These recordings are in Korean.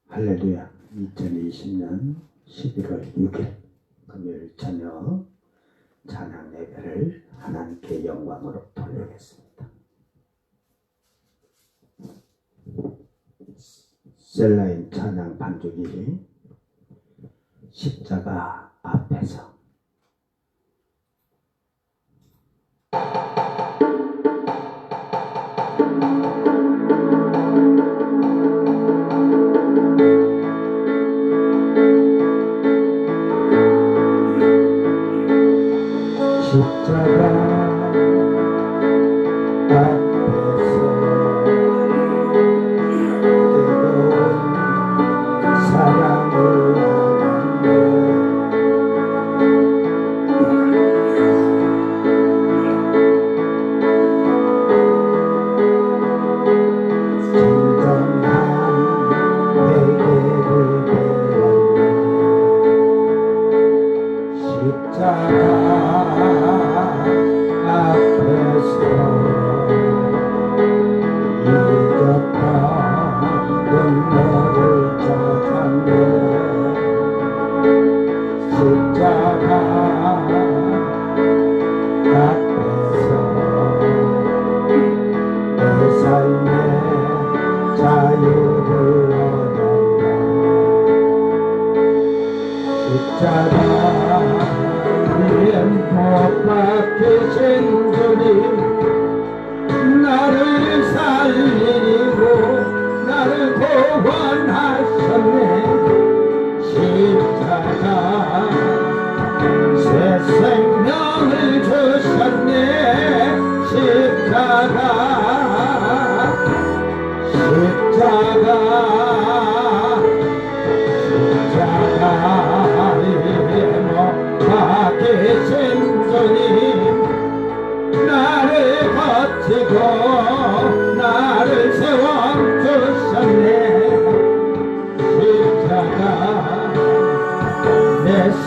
할렐루야. 2020년 11월 6일 금요일 저녁 찬양 예배를 하나님께 영광으로 돌리겠습니다. 셀라인 찬양 반주기 십자가 앞에서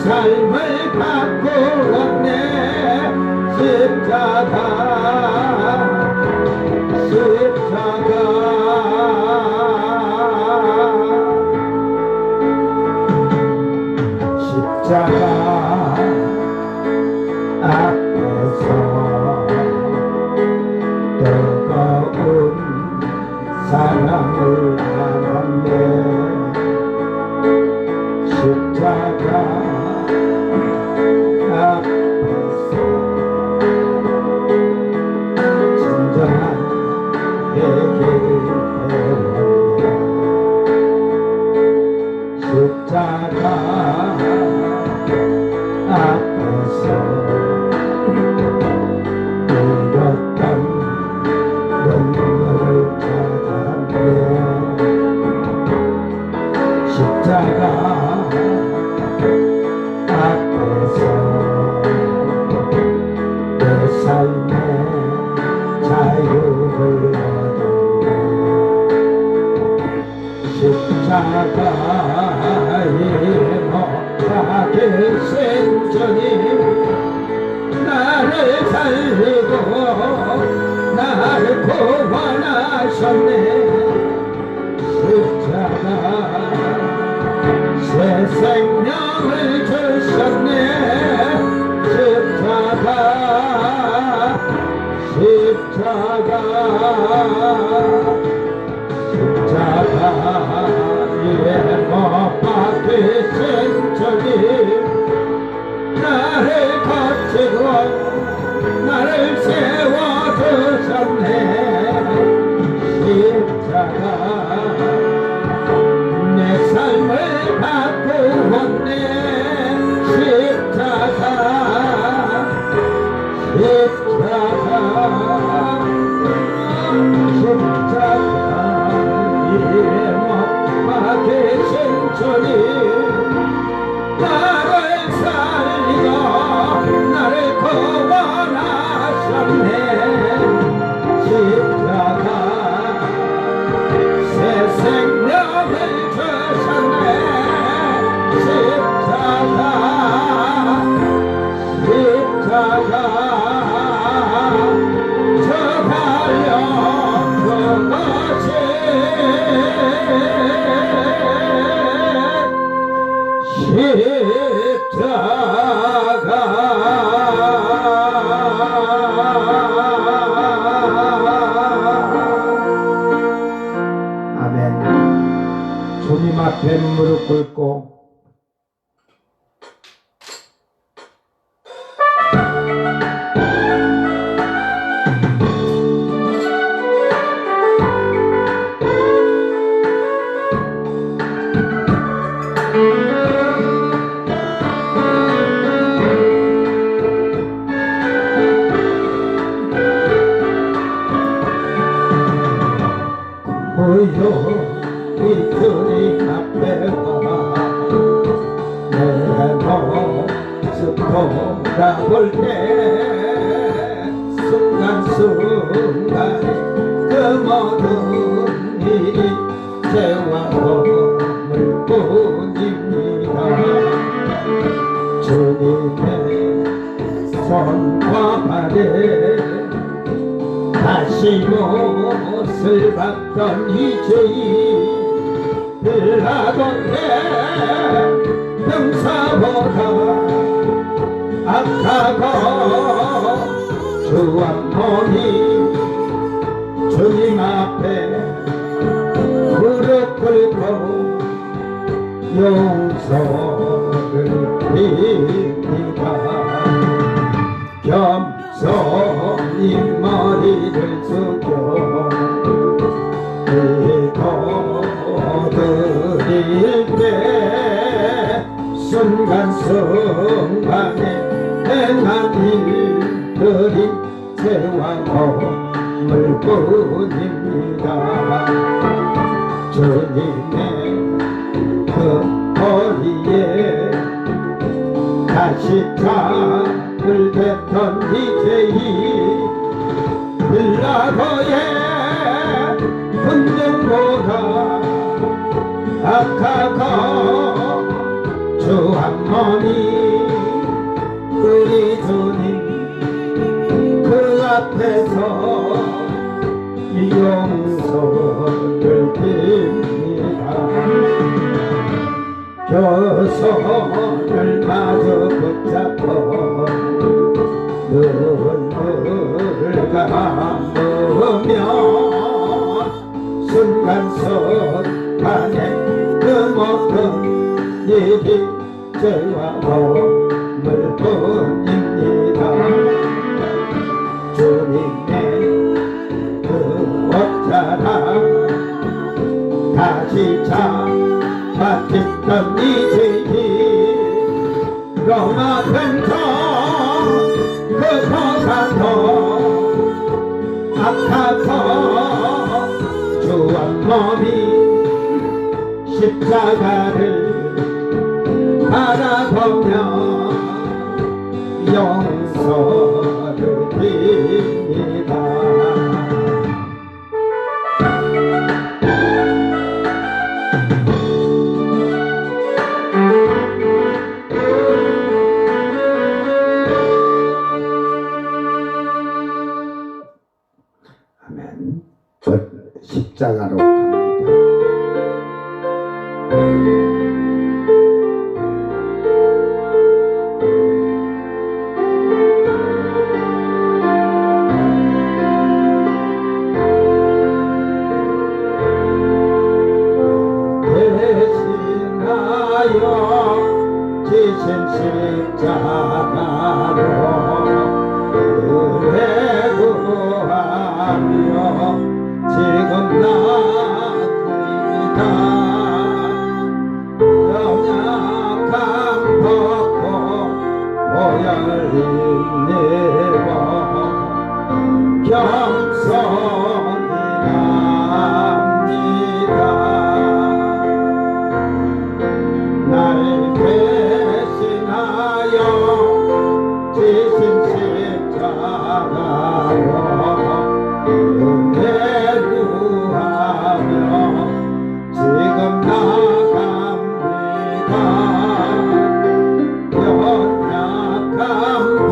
삶을 바꾸었네. 십자가 앞에서 뜨거운 사랑을 알았네. 십자가 앞에서 진정한 회개를 배웠네. 십자가 앞에서 울었던 눈물을 찾았네. 십자가 앞에서 내 삶의 자유를 얻었네. 십자가에 못 박히신 주님 나를 살리고 나를 구원하셨네. 십자가 새 생명을 주셨네. 십자가 십자가에 못 박히신 주님 나를 거치고 나를 세워주셨네. 십자가 내 삶을 바꾸었네. 십자가 십자가에 못 박히신 주님 나를 살리고 나를 구원하셨네. 십자가 새 생명을 주셨네. 십자가 저 달려 그것이 주님 앞에 무릎 꿇고 고요히 주님 앞에 내 모습 돌아볼 때 순간순간에 그 모든 일이 죄와 허물 뿐입니다. 주님의 손과 발에 다시 못을 받던 이 죄인 빌라도의 병사보다 악하고 주한 몸이 주님 앞에 무릎 꿇고 용서를 빕니다. 겸손히 머리를 숙여 기도드릴 때 순간순간에 행한 일들이 죄와 허물 뿐입니다. 주님의 그 머리에 다시 을 뱉던 이 죄인 빌라도의 분쟁보다 악하고 주한 몸이 우리 주님 그 앞에서 용서를 빕니다. 교선을 마저 붙잡고 눈물을 감으며 순간순간에 그 모든 일이 죄와 허물 뿐입니다. 주님의 그 옷자락 다시 잡아뜯던 이 죄인 로마 근처 그 도산도 악하고 주한 몸이 십자가를 바라보며 용서를 빕니다. 아멘. 십자가로 갑니다. 대신하여 지신 십자가로 은혜 구하며 지금 나그리다 연약함 벗고 보혈 힘내고 겸손히 납니다. 날 대신하여 지신 십자가로 은혜를 구하며 지금 나갑니다. 연약함 받고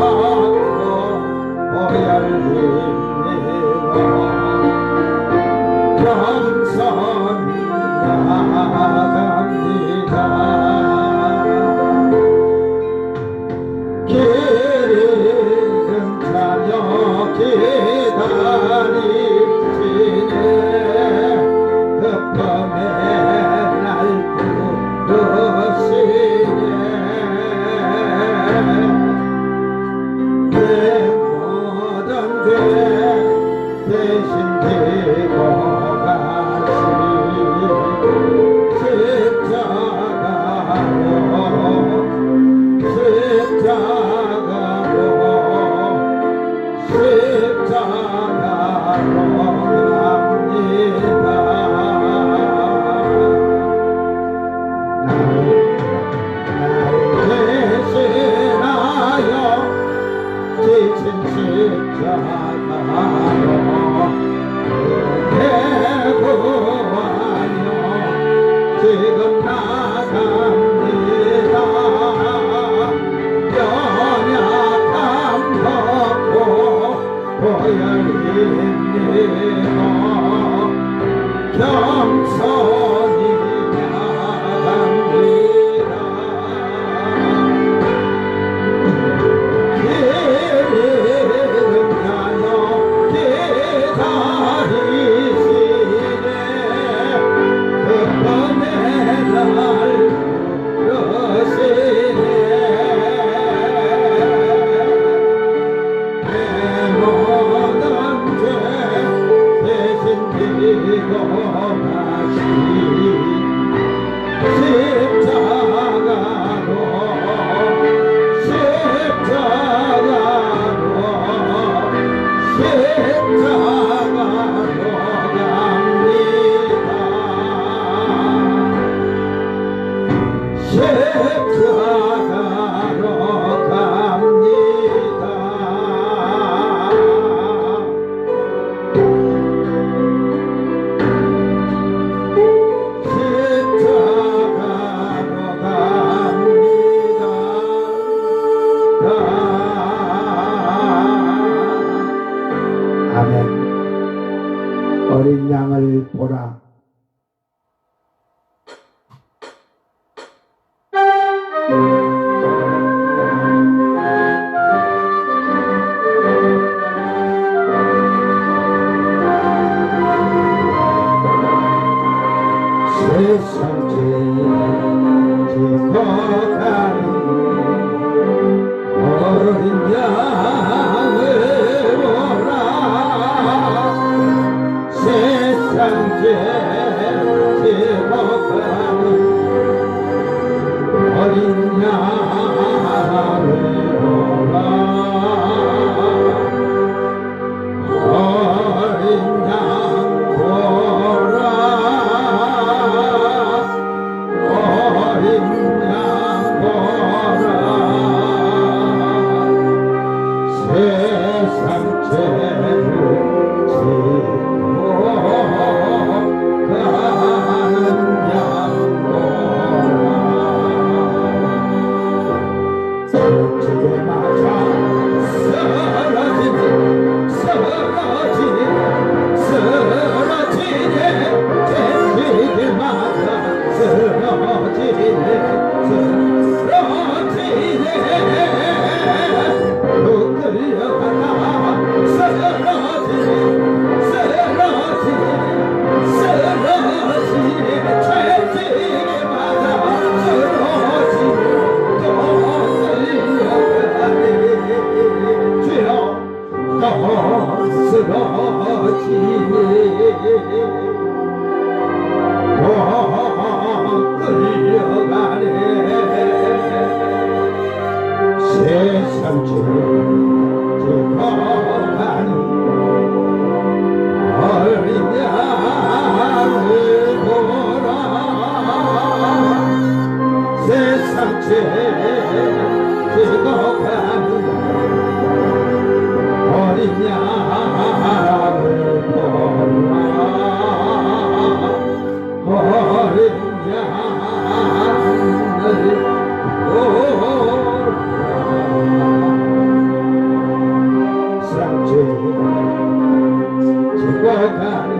대구하며 지금 나갑니다. 연약함 덮고 보혈입니다. 겸손히 나갑니다. 길은 가요 기다리시네. 그 밤에 날 부르시네. 내 모든 죄 대신 지고 가신 십자가로 아멘. 어린 양을 보라. 세상 지고 가는 어린 양을 보라. 세상 지고 가는 어린 양을 보라. 어린 양 보라. 어린 양 보라. 세상 죄를 지고 가는 양 보라. 지게 맞아 쓰러지네. 지게 맞아 쓰러지네. 끌려가다 쓰러지네. 채찍에 맞아 쓰러지네. 또 끌려가네. 주여 또 쓰러지네. 또 끌려가네. 세상 지고 가는 어린 양을 보라. 세상 지고 가는 어린 양을 보라. 어린 양을 보라. 상처 지고 가는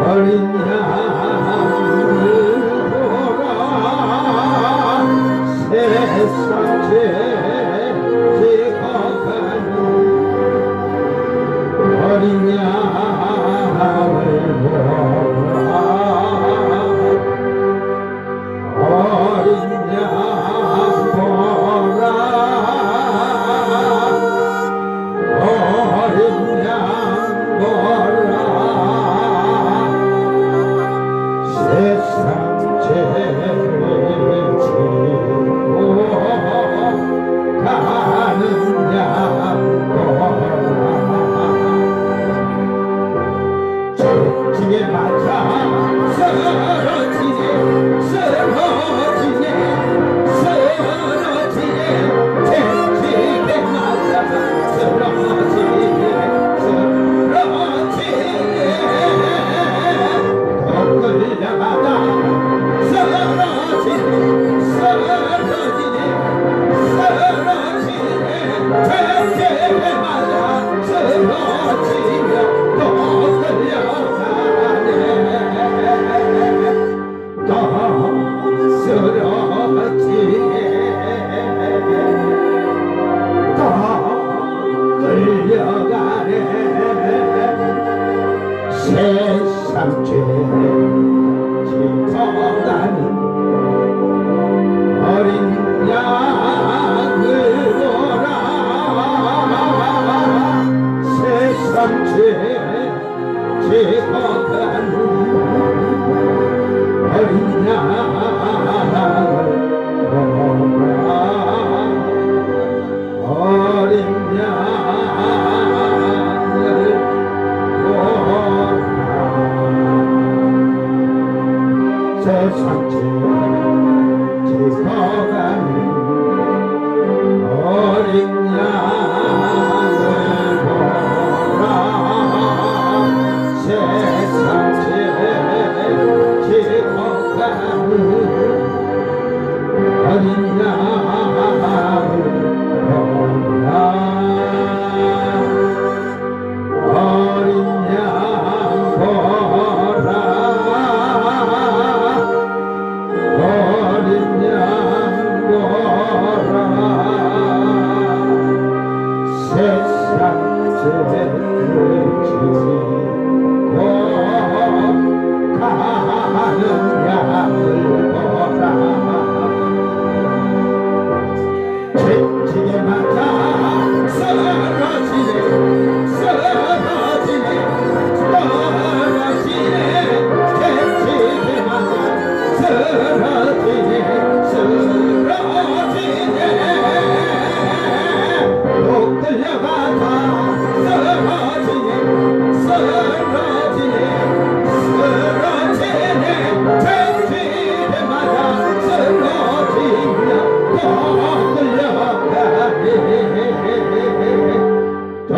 어린 양을 보라. 세상 지고 가는 어린 양을 보라. 어린 양 보라. 어린 양 보라. 세상 죄를 지고 가는 양 보라. 지게 맞아 쓰러지네. 채찍에 맞아 쓰러지네. 쓰러지네 또 끌려가네 세상 죄 짚어가는 어린 양을 보라 세상 죄 짚어가는 어린 양을 보라 어린 양을 보라 세상 죄 짚어가는 어린 양을 보라 세상 죄 짚어가는 어린 양을 보라 어린 양 보라 어린 양 보라 세상 죄를 지고 가는 양을 보라 채찍에 맞아 쓰러지네 쓰러지네 떨어지네 채찍에 맞아 쓰러지네 쓰러지네 또 끌려가다 쓰러지네 쓰러지네 쓰러지네 채찍에 맞아 쓰러지냐 또 끌려가네 또 쓰러지네 또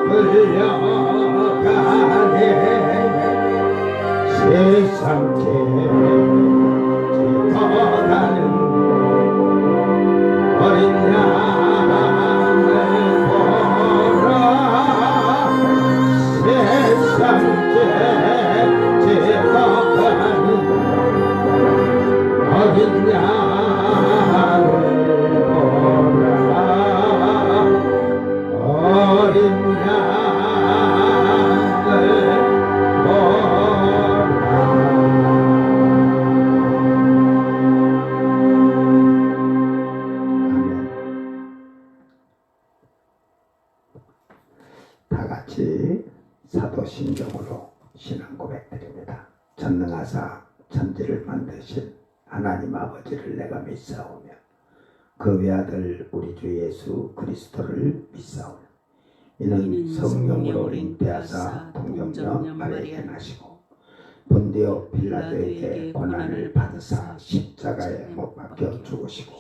끌려가네 세상 죄 짚어가는 어린 양을 보라 세상 죄 짚어가는 어린 양을 보라 어린 양을 다 같이 사도신경으로 신앙 고백드립니다. 전능하사 천지를 만드신 하나님 아버지를 내가 믿사오며 그 외아들 우리 주 예수 그리스도를 믿사오며 이는 성령으로 잉태하사 동정녀 마리아에게 나시고 본디오 빌라도에게 고난을 받으사 십자가에 못 박혀 죽으시고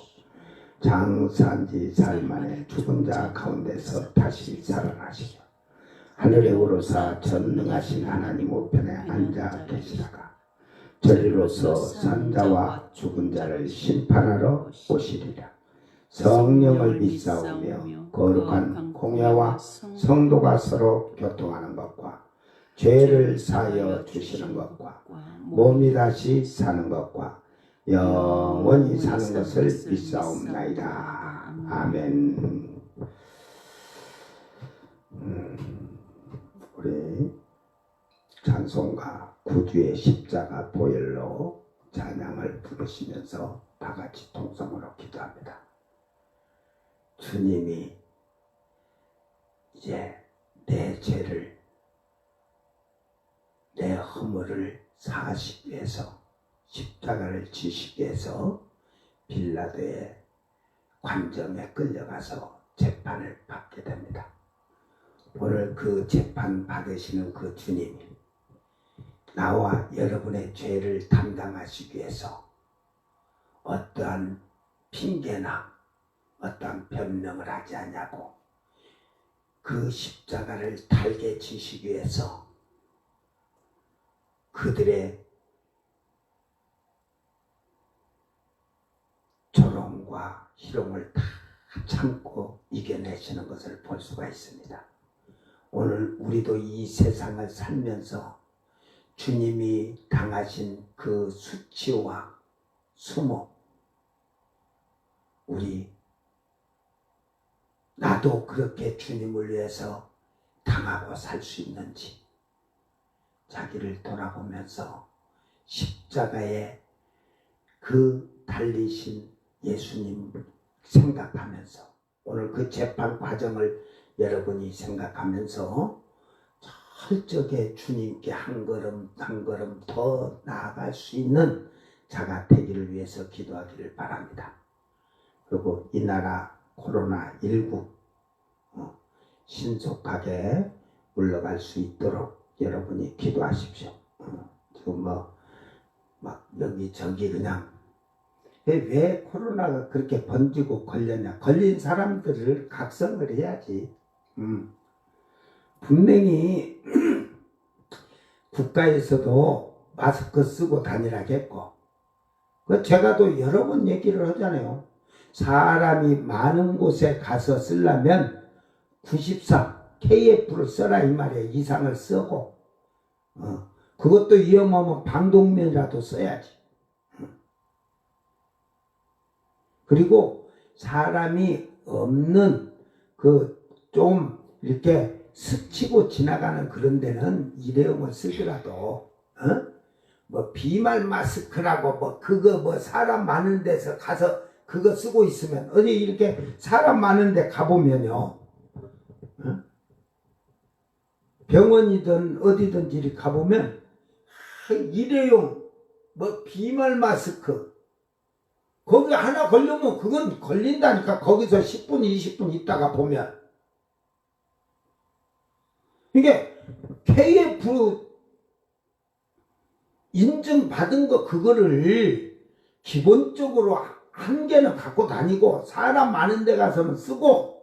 장사한 지 사흘 만에 죽은 자 가운데서 다시 살아나시며 하늘에 오르사 전능하신 하나님 우편에 앉아 계시다가 저리로서 산자와 죽은 자를 심판하러 오시리라. 성령을 믿사오며 거룩한 공예와 성도가 서로 교통하는 것과 죄를 사하여 주시는 것과 몸이 다시 사는 것과 영원히 사는 것을 믿사옵나이다. 아멘. 우리 찬송가 구주의 십자가 보혈로 찬양을 부르시면서 다 같이 통성으로 기도합니다. 주님이 이제 내 죄를, 내 허물을 사하시기 위해서 십자가를 지시기 위해서 빌라도의 관정에 끌려가서 재판을 받게 됩니다. 오늘 그 재판 받으시는 그 주님이 나와 여러분의 죄를 담당하시기 위해서 어떠한 핑계나 어떠한 변명을 하지 않냐고 그 십자가를 달게 지시기 위해서 그들의 조롱과 희롱을 다 참고 이겨내시는 것을 볼 수가 있습니다. 오늘 우리도 이 세상을 살면서 주님이 당하신 그 수치와 수모, 나도 그렇게 주님을 위해서 당하고 살 수 있는지 자기를 돌아보면서 십자가에 그 달리신 예수님 생각하면서 오늘 그 재판 과정을 여러분이 생각하면서 철저하게 주님께 한 걸음 한 걸음 더 나아갈 수 있는 자가 되기를 위해서 기도하기를 바랍니다. 그리고 이 나라 코로나19 신속하게 물러갈 수 있도록 여러분이 기도하십시오. 지금 막 여기저기 그냥 왜 코로나가 그렇게 번지고 걸렸냐. 걸린 사람들을 각성을 해야지. 분명히 국가에서도 마스크 쓰고 다니라겠고, 제가 또 여러 번 얘기를 하잖아요. 사람이 많은 곳에 가서 쓰려면 93 KF를 써라 이 말이에요. 이상을 쓰고 그것도 위험하면 방독면이라도 써야지. 그리고 사람이 없는 좀 이렇게 스치고 지나가는 그런 데는 일회용을 쓰더라도 비말 마스크라고 사람 많은 데서 가서 그거 쓰고 있으면 어디 이렇게 사람 많은 데 가보면요, 병원이든 어디든지 이렇게 가보면 일회용 비말 마스크 거기 하나 걸리면 그건 걸린다니까. 거기서 10분 20분 있다가 보면 이게 KF 인증받은 거 그거를 기본적으로 한 개는 갖고 다니고 사람 많은 데 가서는 쓰고,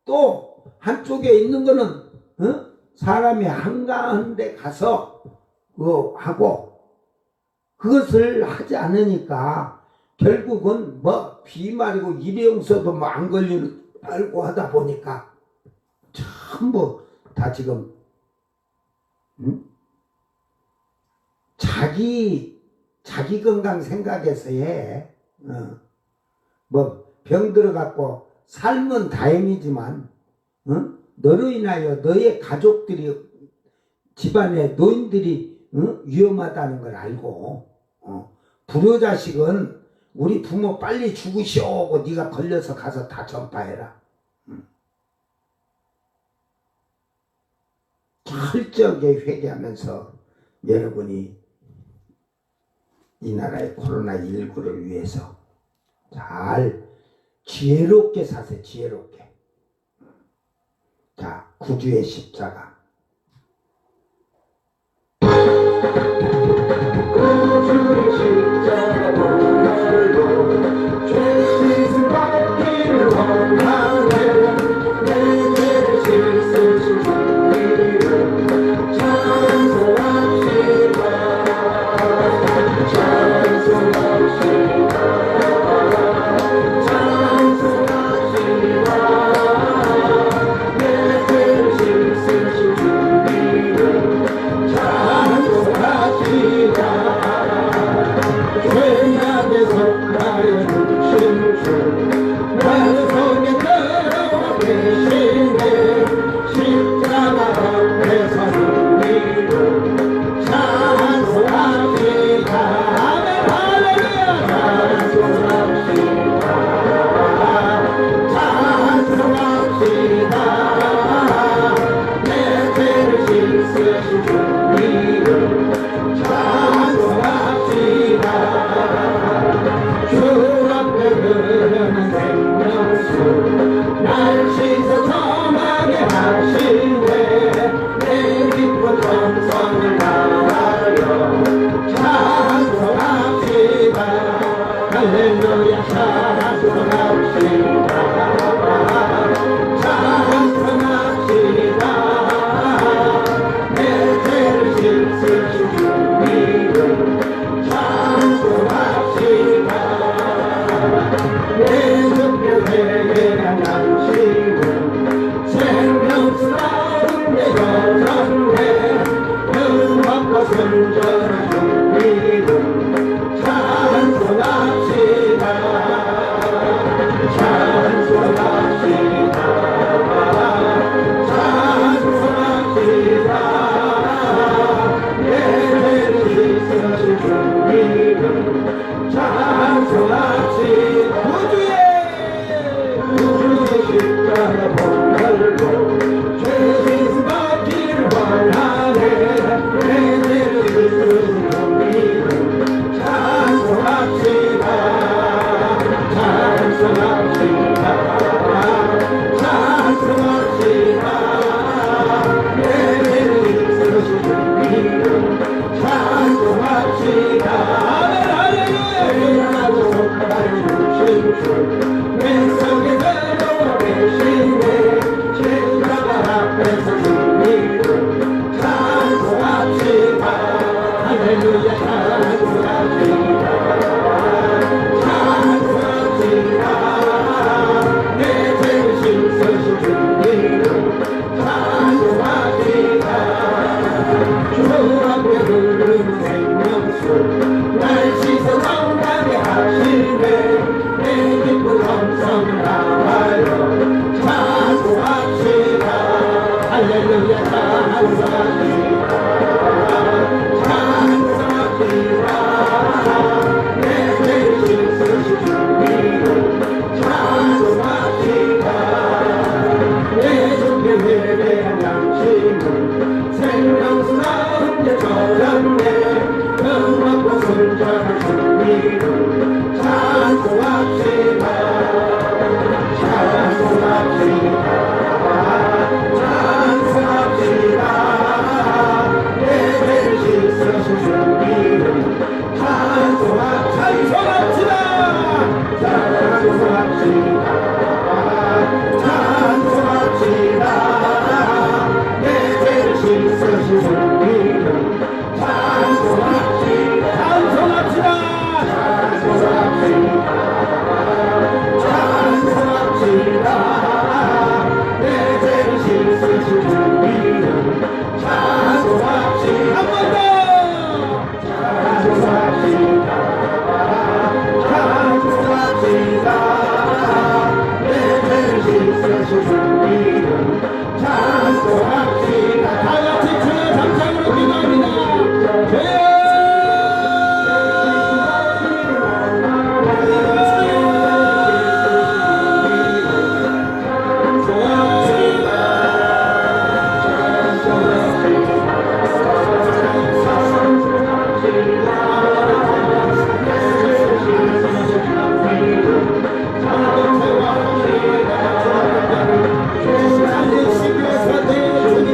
또 한쪽에 있는 거는 사람이 한가한 데 가서 하고, 그것을 하지 않으니까 결국은 비말이고 일회용 써도 안 걸리는 알고 하다 보니까 전부 다 지금 자기 건강 생각해서 해. 병 들어갖고 살면 다행이지만 너로 인하여 너의 가족들이, 집안의 노인들이 위험하다는 걸 알고, 불효자식은 우리 부모 빨리 죽으시오고 네가 걸려서 가서 다 전파해라. 철저하게 회개하면서 여러분이 이 나라의 코로나19를 위해서 잘 지혜롭게 사세요. 지혜롭게. 자, 구주의 십자가. 구주의 십자가 보혈로 죄 씻음 받기를 원하네. 내 죄를 씻으신 주님을 찬송합시다. 생명수라 앞에서 주님을 찬송합시다. 할렐루야 찬송합시다. 찬송합시다. 내 죄를 씻으신 주님을 찬송합시다. 주 앞에 흐르는 생명수 날 씻어 정당히 하시네. 내 기쁜 감성을 나와요 찬송합시다. 할렐루야 찬송합시다. 찬송합시다. 내 죄를 씻으신 주님을 찬송합시다. 내 주께 예배한 양심을 생명수 가운데 저장해 평안과 순전한 주님을 찬송합시다. 찬송합시다. 찬송합시다. 내 죄를 씻으신 주님을 찬송합시다. 찬송합시다. 찬송합시다. 내 죄를 씻으신 주님을 찬송합시다. 찬송합시다. 찬송합시다. 내 죄를 씻으신 주님을 찬송합시다. 한 번 더. 찬송합시다. 찬송합시다. 내 죄를 씻으신 주님을 찬송합시다. 다 같이 주의 감상으로 기도합니다. 주님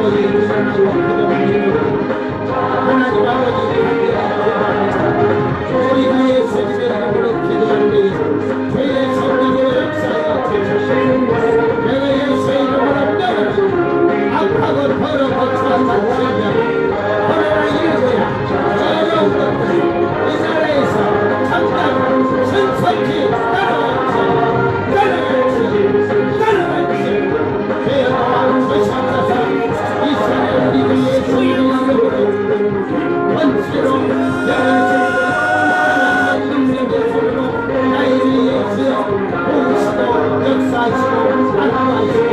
아버지 일어나고 기도하시고 하나님 아버지 우리 교회 세계의 이름으로 기도할 때에 교회의 성령으로 역사하여 주시옵소서. 내가 예수의 이름으로 명하노니 악하고 더럽고 추악한 질병 코로나 일구야 어려운 것들 이 나라에서 당장 신속히 따라갈지 죄와 조심하사 이 시간에 우리 교회의 성령의 이름으로 원치로 영원히 능력의 손으로 나이를 예수여 보시고 역사하시고 안도하시고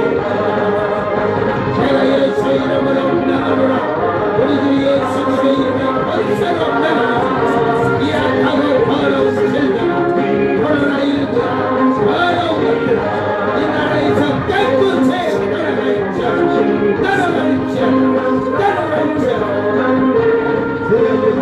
내가 예수의 이름으로 명하노라. 우리들이 예수님의 이름에 권세로 명하노라. 이 악하고 더러운 질병아 코로나19야 더러운 것들 이 나라에서 깨끗이 따라갈지어다 그를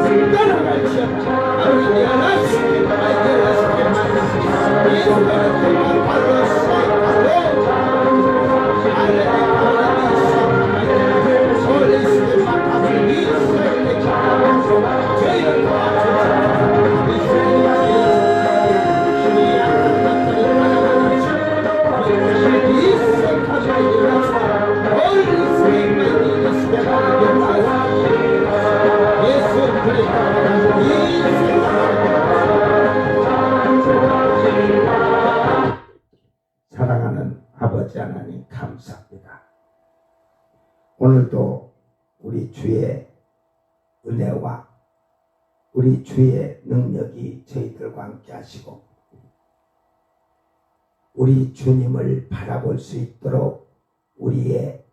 시켜나게 하시길 원리만에 하시길 나를 살려게 하시길 살려게 하시길 사랑하는 아버지 하나님 감사합니다. 오늘도 우리 주의 은혜와 우리 주의 능력이 저희들과 함께 하시고 우리 주님을 바라볼 수 있도록 우리의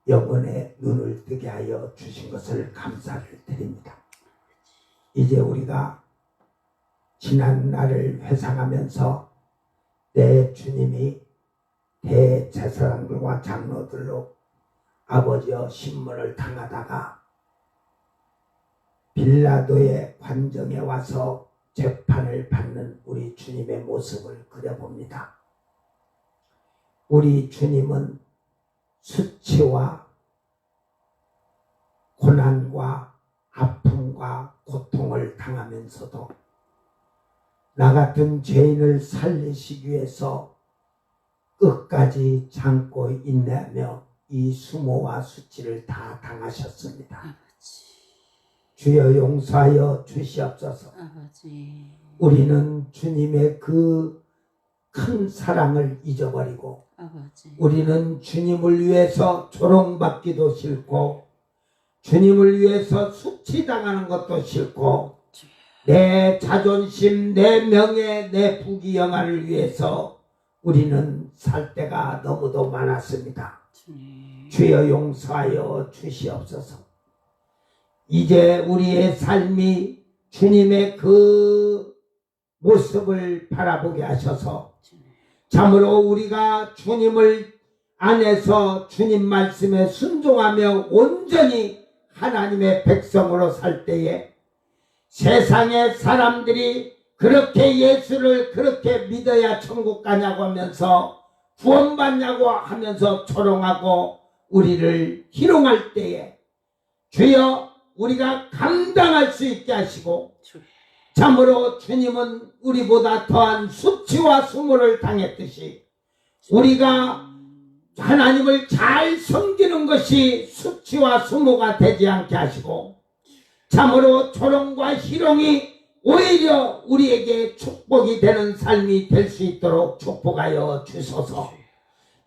영혼의 눈을 뜨게 하여 주신 것을 감사를 드립니다. 이제 우리가 지난 날을 회상하면서 내 주님이 대제사장들과 장로들로 아버지여 신문을 당하다가 빌라도의 관정에 와서 재판을 받는 우리 주님의 모습을 그려봅니다. 우리 주님은 수치와 고난과 아픔과 고통을 당하면서도 나 같은 죄인을 살리시기 위해서 끝까지 참고 인내하며 이 수모와 수치를 다 당하셨습니다. 아버지. 주여 용서하여 주시옵소서. 아버지. 우리는 주님의 그 큰 사랑을 잊어버리고 아버지. 우리는 주님을 위해서 조롱받기도 싫고 주님을 위해서 수치당하는 것도 싫고 내 자존심, 내 명예, 내 부귀영화를 위해서 우리는 살 때가 너무도 많았습니다. 주여 용서하여 주시옵소서. 이제 우리의 삶이 주님의 그 모습을 바라보게 하셔서 참으로 우리가 주님을 안에서 주님 말씀에 순종하며 온전히 하나님의 백성으로 살 때에 세상의 사람들이 그렇게 예수를 그렇게 믿어야 천국 가냐고 하면서 구원받냐고 하면서 조롱하고 우리를 희롱할 때에 주여 우리가 감당할 수 있게 하시고 참으로 주님은 우리보다 더한 수치와 수모를 당했듯이 우리가 하나님을 잘 섬기는 것이 수치와 수모가 되지 않게 하시고 참으로 조롱과 희롱이 오히려 우리에게 축복이 되는 삶이 될 수 있도록 축복하여 주소서.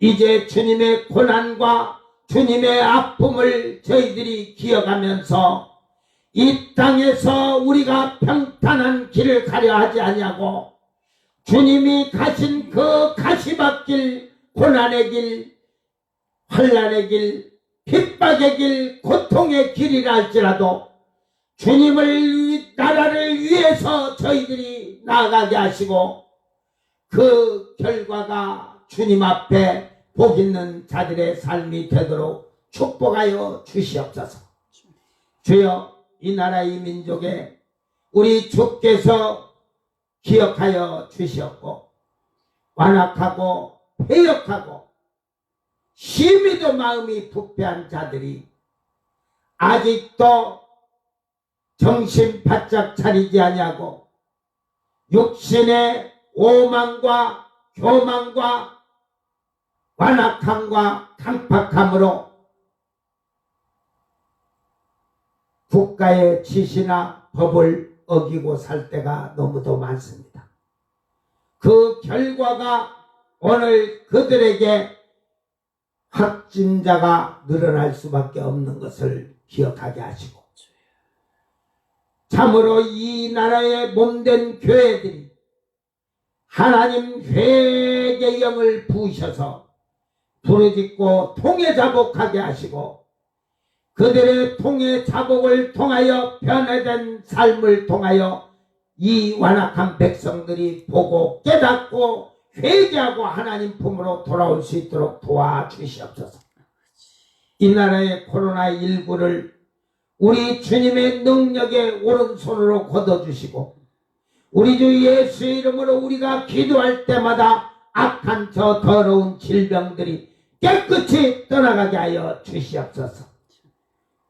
이제 주님의 고난과 주님의 아픔을 저희들이 기억하면서 이 땅에서 우리가 평탄한 길을 가려 하지 아니하고 주님이 가신 그 가시밭길, 고난의 길, 환난의 길, 핍박의 길, 고통의 길이라 할지라도 주님을 나라를 위해서 저희들이 나아가게 하시고 그 결과가 주님 앞에 복 있는 자들의 삶이 되도록 축복하여 주시옵소서. 주여, 이 나라 이 민족에 우리 주께서 기억하여 주시옵고 완악하고 패역하고 심히도 마음이 부패한 자들이 아직도 정신 바짝 차리지 아니하고 육신의 오만과 교만과 완악함과 강팍함으로 국가의 지시나 법을 어기고 살 때가 너무도 많습니다. 그 결과가 오늘 그들에게 확진자가 늘어날 수밖에 없는 것을 기억하게 하시고 참으로 이 나라에 몸된 교회들이 하나님 회개의 영을 부으셔서 부르짖고 통회자복하게 하시고 그들의 통회자복을 통하여 변화된 삶을 통하여 이 완악한 백성들이 보고 깨닫고 회개하고 하나님 품으로 돌아올 수 있도록 도와주시옵소서. 이 나라의 코로나19를 우리 주님의 능력의 오른손으로 걷어주시고 우리 주 예수의 이름으로 우리가 기도할 때마다 악한 저 더러운 질병들이 깨끗이 떠나가게 하여 주시옵소서.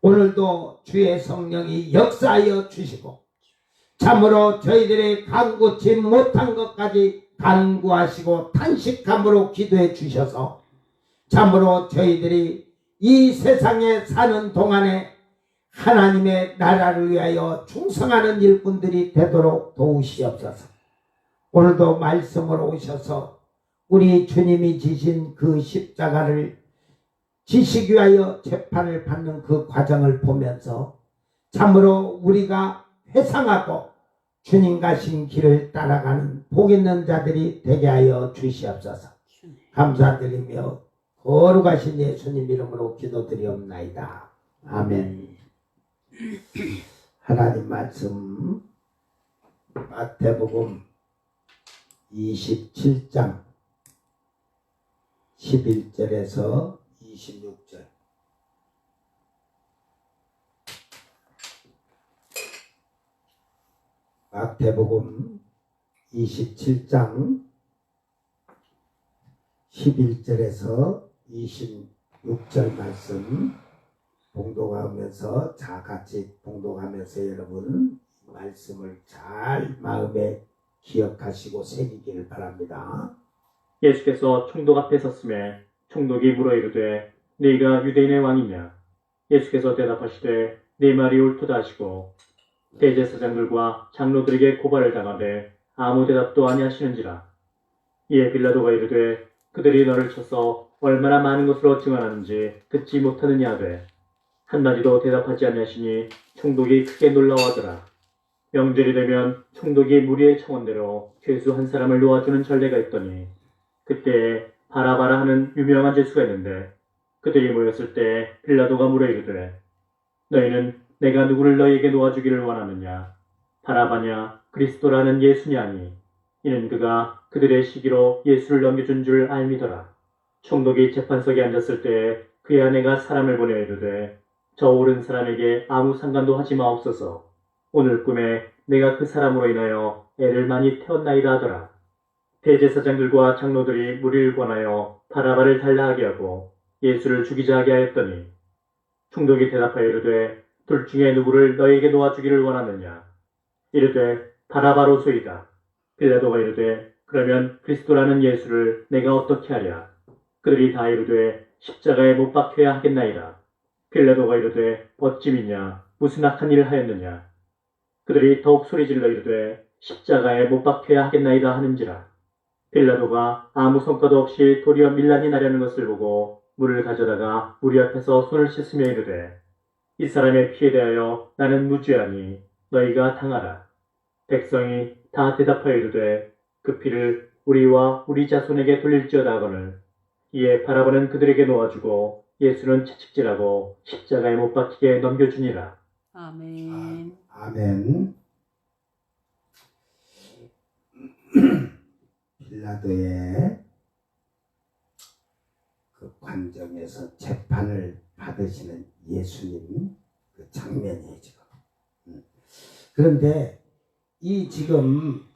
오늘도 주의 성령이 역사하여 주시고 참으로 저희들의 간구치 못한 것까지 간구하시고 탄식함으로 기도해 주셔서 참으로 저희들이 이 세상에 사는 동안에 하나님의 나라를 위하여 충성하는 일꾼들이 되도록 도우시옵소서. 오늘도 말씀으로 오셔서 우리 주님이 지신 그 십자가를 지시기 위하여 재판을 받는 그 과정을 보면서 참으로 우리가 회상하고 주님 가신 길을 따라가는 복 있는 자들이 되게 하여 주시옵소서. 감사드리며 거룩하신 예수님 이름으로 기도드리옵나이다. 아멘. 하나님 말씀 마태복음 27장 11절에서 26절. 마태복음 27장 11절에서 26절 말씀 봉독하면서 같이 봉독하면서 여러분 말씀을 잘 마음에 기억하시고 새기기를 바랍니다. 예수께서 총독 앞에 섰음에 총독이 물어 이르되 네가 유대인의 왕이냐? 예수께서 대답하시되 네 말이 옳도다 하시고 대제사장들과 장로들에게 고발을 당하되 아무 대답도 아니하시는지라. 이에 빌라도가 이르되 그들이 너를 쳐서 얼마나 많은 것으로 증언하는지 듣지 못하느냐 하되 한마디도 대답하지 아니하시니 총독이 크게 놀라워하더라. 명절이 되면 총독이 무리의 청원대로 죄수 한 사람을 놓아주는 전례가 있더니 그때 바라바라 하는 유명한 죄수가 있는데 그들이 모였을 때 빌라도가 물어 이르되 너희는 내가 누구를 너희에게 놓아주기를 원하느냐? 바라바냐 그리스도라는 예수냐 하니 이는 그가 그들의 시기로 예수를 넘겨준 줄 알미더라. 총독이 재판석에 앉았을 때 그의 아내가 사람을 보내 이르되 저 옳은 사람에게 아무 상관도 하지 마옵소서. 오늘 꿈에 내가 그 사람으로 인하여 애를 많이 태웠나이다 하더라. 대제사장들과 장로들이 무리를 권하여 바라바를 달라하게 하고 예수를 죽이자 하게 하였더니 총독이 대답하여 이르되 둘 중에 누구를 너에게 놓아주기를 원하느냐? 이르되 바라바로소이다. 빌라도가 이르되 그러면 그리스도라는 예수를 내가 어떻게 하랴? 그들이 다 이르되 십자가에 못 박혀야 하겠나이다. 빌라도가 이르되 어찌미냐? 무슨 악한 일을 하였느냐? 그들이 더욱 소리질러 이르되 십자가에 못 박혀야 하겠나이다 하는지라. 빌라도가 아무 성과도 없이 도리어 밀란이 나려는 것을 보고 물을 가져다가 무리 앞에서 손을 씻으며 이르되 이 사람의 피에 대하여 나는 무죄하니 너희가 당하라. 백성이 다 대답하여 이르되 그 피를 우리와 우리 자손에게 돌릴지어다 하거늘. 이에 바라바는 그들에게 놓아주고 예수는 채찍질하고 십자가에 못 박히게 넘겨주니라. 아멘. 아멘. 빌라도의 그 관정에서 재판을 받으시는 예수님 그 장면이에요 지금. 그런데 지금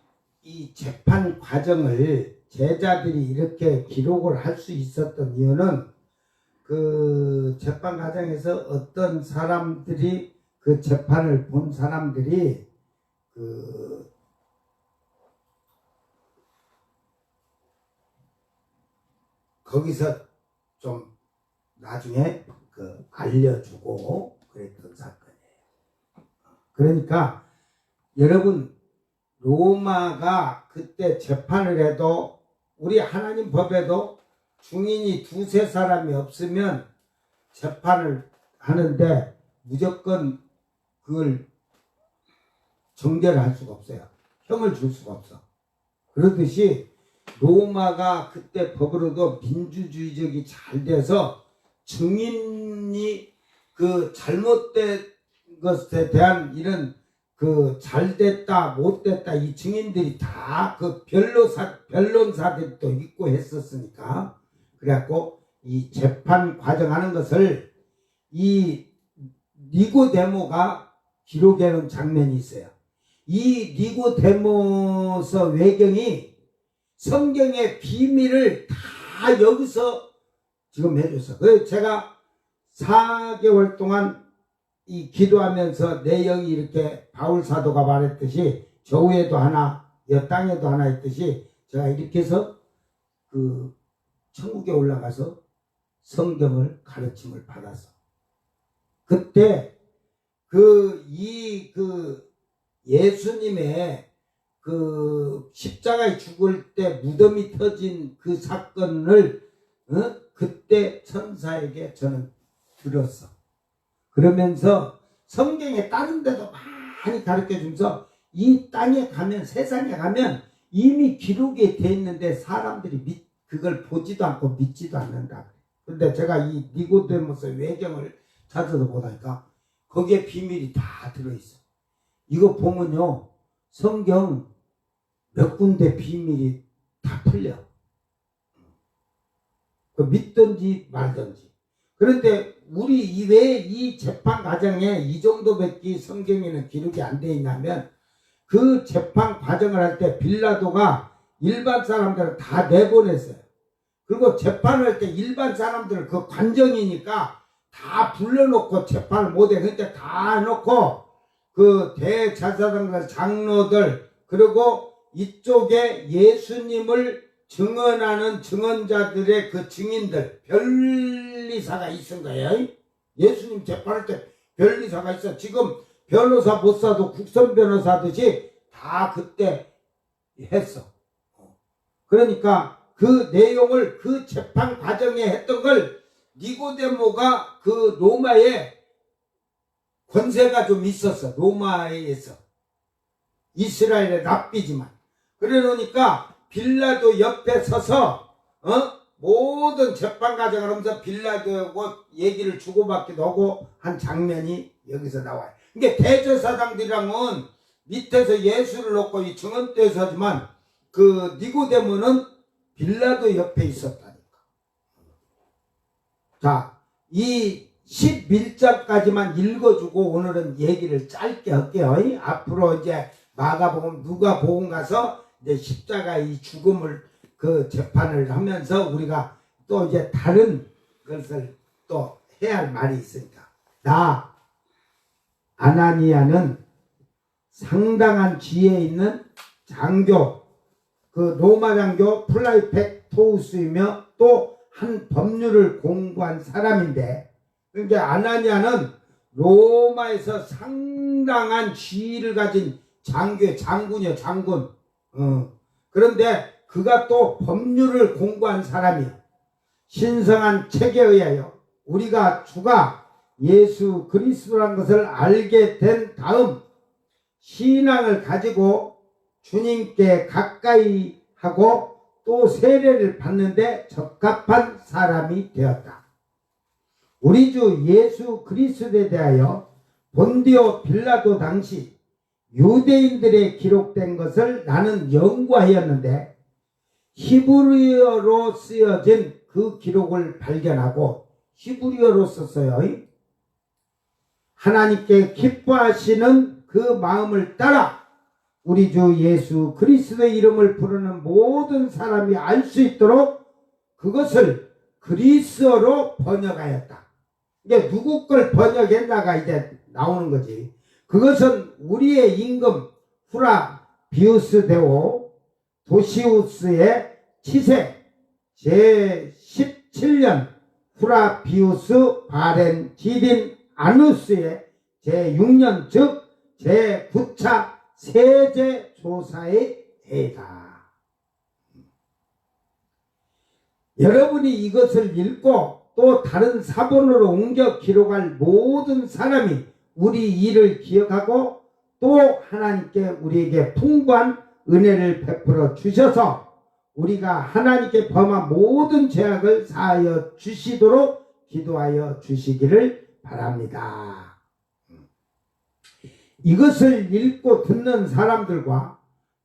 이 재판 과정을 제자들이 이렇게 기록을 할 수 있었던 이유는 그 재판 과정에서 어떤 사람들이 그 재판을 본 사람들이 거기서 좀 나중에 알려주고 그랬던 사건이에요. 그러니까 여러분 로마가 그때 재판을 해도 우리 하나님 법에도 중인이 두세 사람이 없으면 재판을 하는데 무조건 그걸 정죄를 할 수가 없어요. 형을 줄 수가 없어. 그러듯이 로마가 그때 법으로도 민주주의적이 잘 돼서 증인이 그 잘못된 것에 대한 이런 그 잘됐다 못됐다 이 증인들이 다 그 변론사들이 또 있고 했었으니까 그래갖고 이 재판 과정하는 것을 이 니고데모가 기록해 놓은 장면이 있어요. 이 니고데모서 외경이 성경의 비밀을 다 여기서 지금 해줬어. 그래서 제가 4개월 동안 이 기도하면서 내 영이 이렇게 바울 사도가 말했듯이 저 위에도 하나 여 땅에도 하나 있듯이 제가 이렇게 해서 그 천국에 올라가서 성경을 가르침을 받았어. 그때 예수님의 그 십자가에 죽을 때 무덤이 터진 그 사건을 그때 천사에게 저는 들었어. 그러면서 성경에 다른 데도 많이 가르쳐 주면서 이 땅에 가면 세상에 가면 이미 기록이 돼 있는데 사람들이 그걸 보지도 않고 믿지도 않는다. 근데 제가 이 니고데모스 외경을 찾아서 보다니까 거기에 비밀이 다 들어있어. 이거 보면요 성경 몇 군데 비밀이 다 풀려. 믿든지 말든지. 그런데 우리 왜 이 재판 과정에 이 정도밖에 성경에는 기록이 안 돼 있냐면 그 재판 과정을 할 때 빌라도가 일반 사람들을 다 내보냈어요. 그리고 재판을 할 때 일반 사람들을 그 관정이니까 다 불러놓고 재판을 못해. 그때 다 해놓고 그 대제사장들 장로들 그리고 이쪽에 예수님을 증언하는 증언자들의 그 증인들 변리사가 있은 거예요. 예수님 재판할 때 변리사가 있어. 지금 변호사 못 사도 국선 변호사듯이 다 그때 했어. 그러니까 그 내용을 그 재판 과정에 했던 걸 니고데모가 그 로마에 권세가 좀 있었어. 로마에서 이스라엘의 랍비지만 그래 놓으니까 빌라도 옆에 서서 모든 재판 과정을 하면서 빌라도하고 얘기를 주고받기도 하고 한 장면이 여기서 나와요. 그러니까 대제사장들이랑은 밑에서 예수를 놓고 이 증언대에서 하지만 그 니고데모는 빌라도 옆에 있었다니까. 자, 이 11장까지만 읽어주고 오늘은 얘기를 짧게 할게요. 앞으로 이제 마가복음 누가복음 가서 이제 십자가의 죽음을 그 재판을 하면서 우리가 또 이제 다른 것을 또 해야 할 말이 있으니까. 아나니아는 상당한 지혜 있는 장교, 그 로마 장교 플라이펙토우스이며 또 한 법률을 공부한 사람인데, 그러니까 아나니아는 로마에서 상당한 지위를 가진 장군이요, 장군. 그런데 그가 또 법률을 공부한 사람이야. 신성한 책에 의하여 우리가 주가 예수 그리스도라는 것을 알게 된 다음 신앙을 가지고 주님께 가까이 하고 또 세례를 받는데 적합한 사람이 되었다. 우리 주 예수 그리스도에 대하여 본디오 빌라도 당시 유대인들에 기록된 것을 나는 연구하였는데 히브리어로 쓰여진 그 기록을 발견하고, 히브리어로 썼어요. 하나님께 기뻐하시는 그 마음을 따라 우리 주 예수 그리스도의 이름을 부르는 모든 사람이 알 수 있도록 그것을 그리스어로 번역하였다. 이게 누구 걸 번역했나가 이제 나오는 거지. 그것은 우리의 임금 후라비우스 대오 도시우스의 치세 제17년 후라비우스 바렌 지딘 아누스의 제6년 즉 제9차 세제조사의 해다. 여러분이 이것을 읽고 또 다른 사본으로 옮겨 기록할 모든 사람이 우리 일을 기억하고 또 하나님께 우리에게 풍부한 은혜를 베풀어 주셔서 우리가 하나님께 범한 모든 죄악을 사하여 주시도록 기도하여 주시기를 바랍니다. 이것을 읽고 듣는 사람들과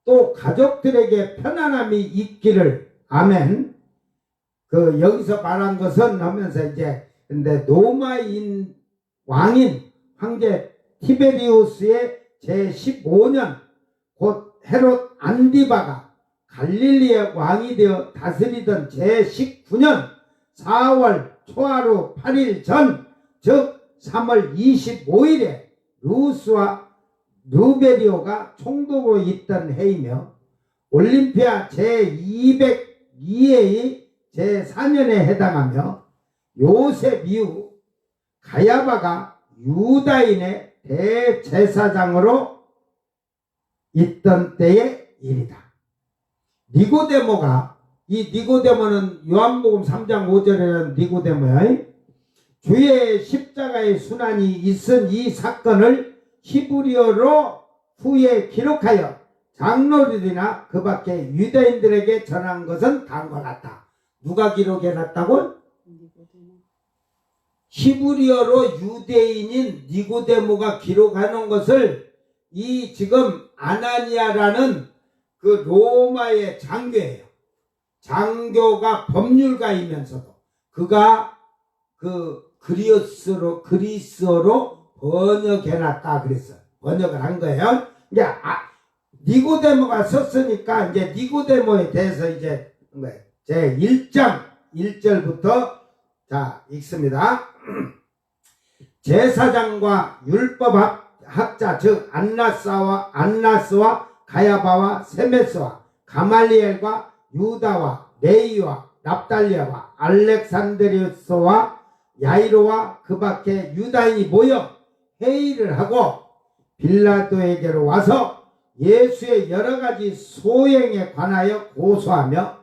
또 가족들에게 편안함이 있기를. 아멘. 여기서 말한 것은 하면서 이제 근데 로마인 왕인 황제 티베리우스의 제15년 곧 헤롯 안디바가 갈릴리의 왕이 되어 다스리던 제19년 4월 초하루 8일 전, 즉 3월 25일에 루스와 루베리오가 총독으로 있던 해이며 올림피아 제202회의 제4년에 해당하며 요셉 이후 가야바가 유다인의 대제사장으로 있던 때의 일이다. 니고데모가, 이 니고데모는 요한복음 3장 5절에는 니고데모야. 주의 십자가의 순환이 있은 이 사건을 히브리어로 후에 기록하여 장로들이나 그 밖에 유대인들에게 전한 것은 다음과 같다. 누가 기록해놨다고? 히브리어로 유대인인 니고데모가 기록해놓은 것을 이 지금 아나니아라는 그 로마의 장교예요. 장교가 법률가이면서도 그가 그리스어로 번역해놨다 그랬어요. 번역을 한 거예요. 이제 니고데모가 썼으니까 이제 니고데모에 대해서 이제 제 1장 1절부터 자 읽습니다. 제사장과 율법학자 즉 안나스와 가야바와 세메스와 가말리엘과 유다와 레이와 납달리아와 알렉산드리우스와 야이로와 그 밖에 유다인이 모여 회의를 하고 빌라도에게로 와서 예수의 여러가지 소행에 관하여 고소하며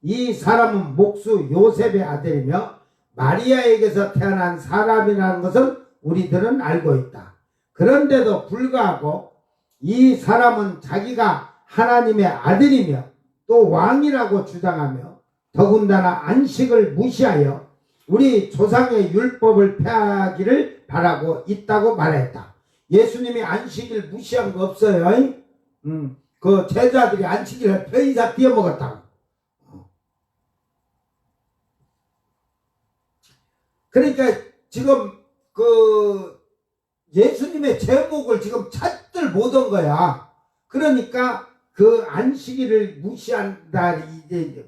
이 사람은 목수 요셉의 아들이며 마리아에게서 태어난 사람이라는 것을 우리들은 알고 있다. 그런데도 불구하고 이 사람은 자기가 하나님의 아들이며 또 왕이라고 주장하며 더군다나 안식을 무시하여 우리 조상의 율법을 폐하기를 바라고 있다고 말했다. 예수님이 안식일 무시한 거 없어요. 그 제자들이 안식일을 편의사 띄어먹었다고. 그러니까 지금 예수님의 제목을 지금 찾들 못한 거야. 그러니까 그 안식일을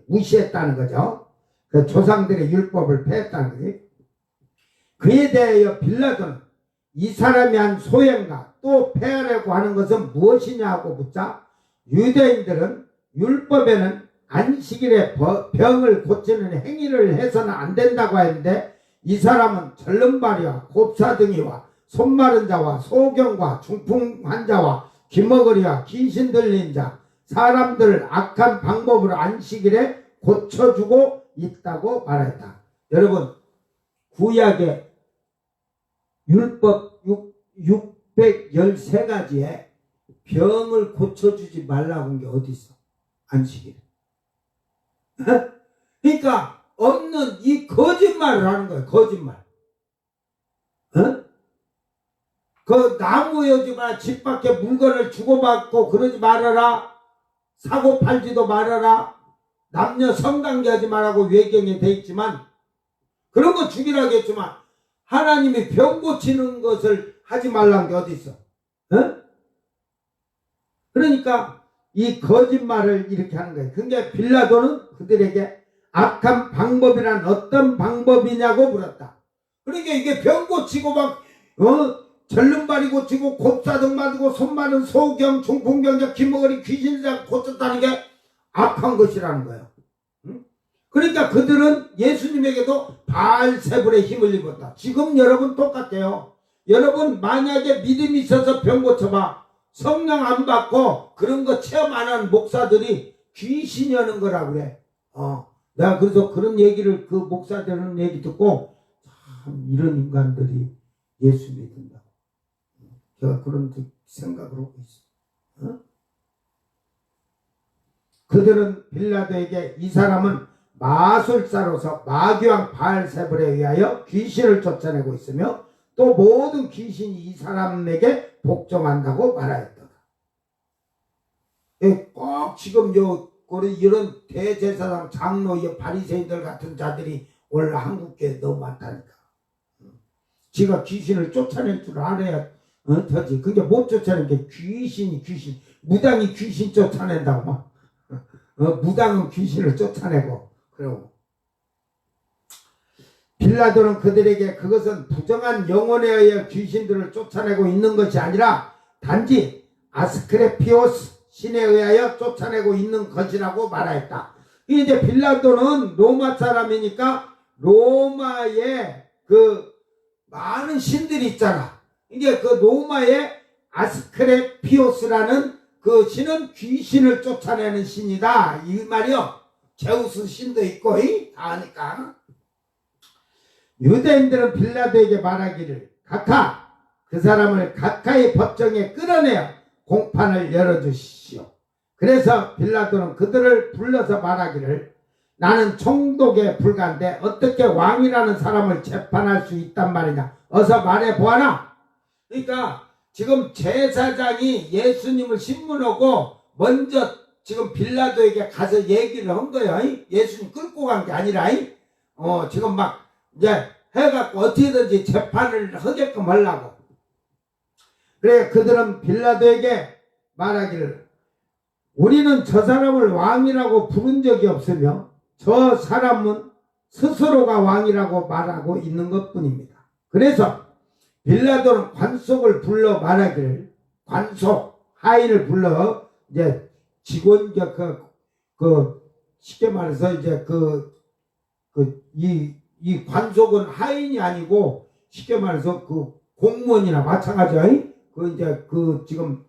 무시했다는 거죠. 그 조상들의 율법을 폐했다는 거지. 그에 대하여 빌라도는 이 사람이 한 소행과 또 폐하려고 하는 것은 무엇이냐고 묻자 유대인들은 율법에는 안식일에 병을 고치는 행위를 해서는 안 된다고 했는데 이 사람은 절름발이와 곱사등이와 손마른 자와 소경과 중풍 환자와 귀머거리와 귀신 들린 자 사람들을 악한 방법으로 안식일에 고쳐주고 있다고 말했다. 여러분 구약의 율법 613가지에 병을 고쳐주지 말라고 한 게 어디 있어? 안식일에. 그러니까 없는 이 거짓말을 하는 거예요. 거짓말. 그 나무에 오지 마라. 집 밖에 물건을 주고받고 그러지 말아라. 사고 팔지도 말아라. 남녀 성관계하지 말라고 외경에 돼 있지만 그런 거 죽이라고 했지만 하나님이 병 고치는 것을 하지 말라는 게 어디 있어? 어? 그러니까 이 거짓말을 이렇게 하는 거예요. 그러니까 빌라도는 그들에게 악한 방법이란 어떤 방법이냐고 물었다. 그러니까 이게 병 고치고 막 절름발이 고치고 곱사등 맞고 손 마른 소경 중풍병자 귀머거리 귀신장 고쳤다는 게 악한 것이라는 거예요. 그러니까 그들은 예수님에게도 바알세불의 힘을 입었다. 지금 여러분 똑같아요. 여러분 만약에 믿음이 있어서 병 고쳐봐. 성령 안 받고 그런 거 체험 안 하는 목사들이 귀신이 하는 거라고 그래. 내가 그래서 그런 얘기를 그 목사들 하는 얘기 듣고 참 이런 인간들이 예수 믿는다. 제가 그런 생각을 하고 있어. 그들은 빌라도에게 이 사람은 마술사로서 마귀왕 바알세불에 의하여 귀신을 쫓아내고 있으며 또 모든 귀신이 이 사람에게 복종한다고 말하였다. 꼭 지금 이런 대제사장 장로 바리새인들 같은 자들이 오늘 한국에 너무 많다니까. 지가 귀신을 쫓아낼 줄 알아야 터지. 그게 못 쫓아낸 게 귀신 무당이 귀신 쫓아낸다고 막. 무당은 귀신을 쫓아내고 그러고. 빌라도는 그들에게 그것은 부정한 영혼에 의해 귀신들을 쫓아내고 있는 것이 아니라 단지 아스크레피오스 신에 의하여 쫓아내고 있는 것이라고 말하였다. 이제 빌라도는 로마 사람이니까 로마에 그 많은 신들이 있잖아. 이게 그 로마의 아스크레피오스라는 그 신은 귀신을 쫓아내는 신이다 이 말이요. 제우스 신도 있고 다 하니까. 유대인들은 빌라도에게 말하기를 각하 그 사람을 가까이 법정에 끌어내어 공판을 열어주시오. 그래서 빌라도는 그들을 불러서 말하기를 나는 총독에 불과한데 어떻게 왕이라는 사람을 재판할 수 있단 말이냐. 어서 말해보아라. 그러니까 지금 제사장이 예수님을 신문하고 먼저 지금 빌라도에게 가서 얘기를 한 거예요. 예수님 끌고 간 게 아니라 지금 막 이제 해갖고 어떻게든지 재판을 하게끔 하려고. 그래 그들은 빌라도에게 말하기를 우리는 저 사람을 왕이라고 부른 적이 없으며 저 사람은 스스로가 왕이라고 말하고 있는 것뿐입니다. 그래서 빌라도는 관속을 불러 말하기를 관속 하인을 불러 이제 직원 쉽게 말해서 이제 이 관속은 하인이 아니고 쉽게 말해서 그 공무원이나 마찬가지야. 이제 지금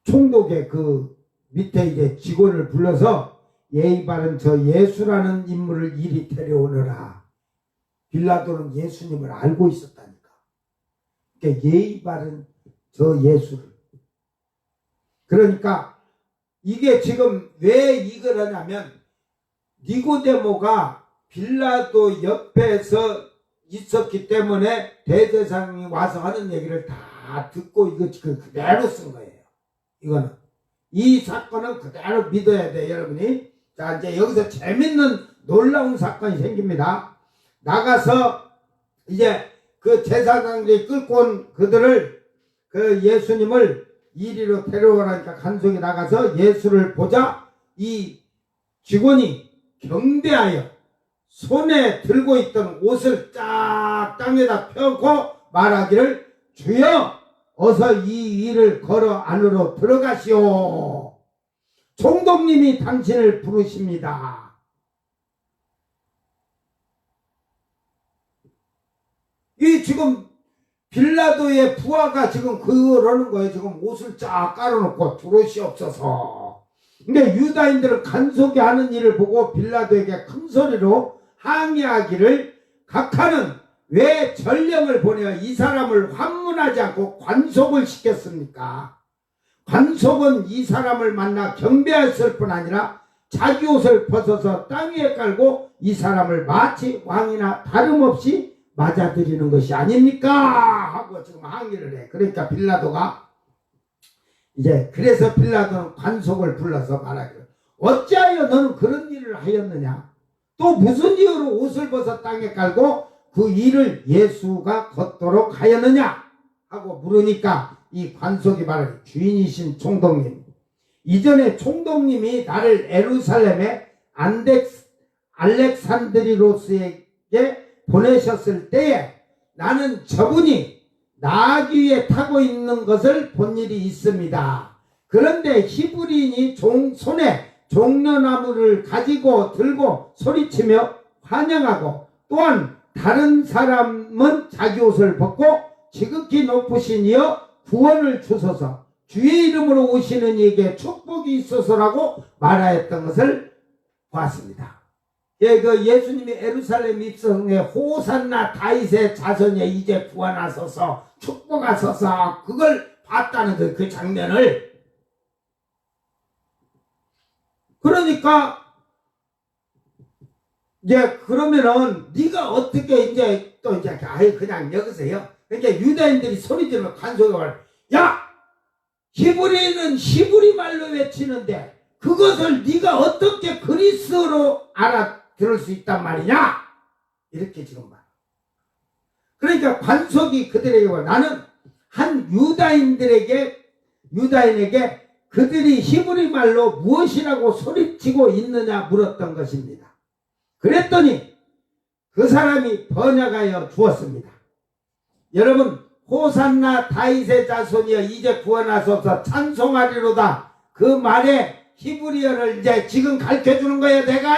총독의 밑에 이제 직원을 불러서 예의 바른 저 예수라는 인물을 이리 데려오너라. 빌라도는 예수님을 알고 있었다니까. 그러니까 예의 바른 저 예수를. 그러니까 이게 지금 왜 이걸 하냐면 니고데모가 빌라도 옆에서 있었기 때문에 대제사장이 와서 하는 얘기를 다 듣고 이거 지금 그대로 쓴 거예요. 이거는 이 사건은 그대로 믿어야 돼 여러분이. 자 이제 여기서 재밌는 놀라운 사건이 생깁니다. 나가서 이제 그 제사장들이 끌고 온 그들을 예수님을 이리로 데려오라니까 간속이 나가서 예수를 보자 이 직원이 경배하여 손에 들고 있던 옷을 쫙 땅에다 펴고 말하기를 주여 어서 이 일을 걸어 안으로 들어가시오. 총독님이 당신을 부르십니다. 이 지금 빌라도의 부하가 지금 그러는 거예요. 지금 옷을 쫙 깔아놓고 들어오시옵소서. 근데 유다인들은 간속이 하는 일을 보고 빌라도에게 큰 소리로 항의하기를 각하는 왜 전령을 보내어 이 사람을 환문하지 않고 관속을 시켰습니까? 관속은 이 사람을 만나 경배했을 뿐 아니라 자기 옷을 벗어서 땅 위에 깔고 이 사람을 마치 왕이나 다름없이 맞아들이는 것이 아닙니까? 하고 지금 항의를 해. 그러니까 빌라도가 이제 그래서 빌라도는 관속을 불러서 말하기를 어찌하여 너는 그런 일을 하였느냐? 또 무슨 이유로 옷을 벗어 땅에 깔고 그 일을 예수가 걷도록 하였느냐? 하고 물으니까 이 관속이 말하기 주인이신 총독님, 이전에 총독님이 나를 에루살렘의 알렉산드리로스에게 보내셨을 때에 나는 저분이 나귀 위에 타고 있는 것을 본 일이 있습니다. 그런데 히브리인이 손에 종려나무를 가지고 들고 소리치며 환영하고 또한 다른 사람은 자기 옷을 벗고 지극히 높으신 이여 구원을 주소서 주의 이름으로 오시는 이에게 축복이 있어서라고 말하였던 것을 보았습니다. 예, 그 예수님이 예루살렘 입성에 호산나 다윗의 자손에 이제 구원하소서 축복하소서 그걸 봤다는 그 장면을. 그러니까 이제 그러면은 네가 어떻게 이제 또 이제 아예 그냥 여기서요. 그러니까 유다인들이 소리 지르면 관속이 말해 야 히브리는 히브리 말로 외치는데 그것을 네가 어떻게 그리스어로 알아들을 수 있단 말이냐 이렇게 지금 말. 그러니까 관속이 그들에게 말 나는 한 유다인에게 그들이 히브리 말로 무엇이라고 소리치고 있느냐 물었던 것입니다. 그랬더니 그 사람이 번역하여 주었습니다. 여러분 호산나 다윗의 자손이여 이제 구원하소서 찬송하리로다 그 말에 히브리어를 이제 지금 가르쳐주는 거예요. 내가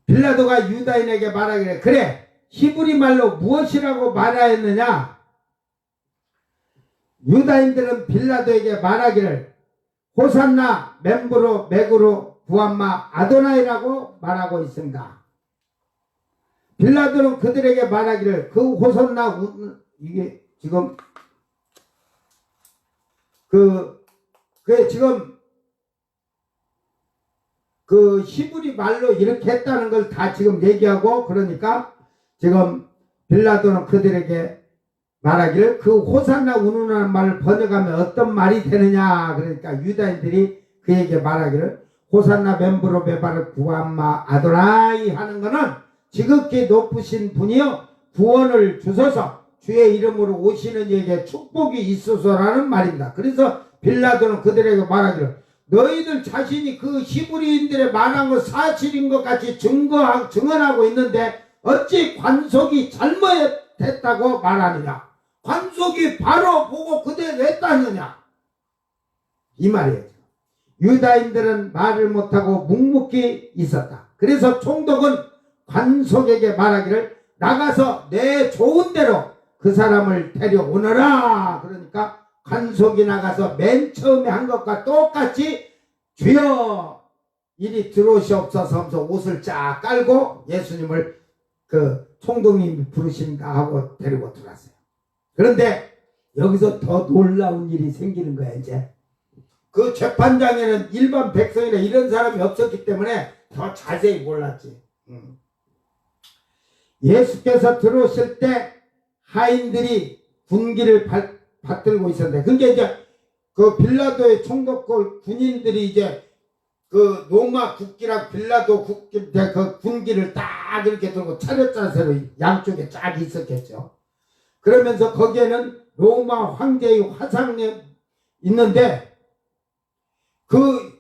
빌라도가 유다인에게 말하기를 그래 히브리 말로 무엇이라고 말하였느냐. 유다인들은 빌라도에게 말하기를 호산나 멤브로 맥으로 부암마 아도나이라고 말하고 있습니다. 빌라도는 그들에게 말하기를 그 호산나 이게 지금 지금 그 히브리 말로 이렇게 했다는 걸 다 지금 얘기하고 그러니까 지금 빌라도는 그들에게 말하기를 그 호산나 우누라는 말을 번역하면 어떤 말이 되느냐. 그러니까 유다인들이 그에게 말하기를 호산나 멤브로 베바르 구암마 아도나이 하는 거는 지극히 높으신 분이여 구원을 주소서 주의 이름으로 오시는 이에게 축복이 있어서라는 말입니다. 그래서 빌라도는 그들에게 말하기를 너희들 자신이 그 히브리인들의 말한 것 사실인 것 같이 증언하고 있는데 어찌 관속이 잘못했다고 말하느냐. 관속이 바로 보고 그대로 했다느냐 이 말이에요. 유다인들은 말을 못하고 묵묵히 있었다. 그래서 총독은 관속에게 말하기를 나가서 내 좋은 대로 그 사람을 데려오너라. 그러니까 관속이 나가서 맨 처음에 한 것과 똑같이 주여 이리 들어오시옵소서 하면서 옷을 쫙 깔고 예수님을 그 총독님이 부르신다 하고 데리고 들어왔어요. 그런데 여기서 더 놀라운 일이 생기는 거야. 이제 그 재판장에는 일반 백성이나 이런 사람이 없었기 때문에 더 자세히 몰랐지. 예수께서 들어오실 때 하인들이 군기를 받들고 있었는데 그게 이제 그 빌라도의 총독 군인들이 이제 그 로마 국기랑 빌라도 국기 그 군기를 딱 이렇게 들고 차렷 자세로 양쪽에 쫙 있었겠죠. 그러면서 거기에는 로마 황제의 화상이 있는데 그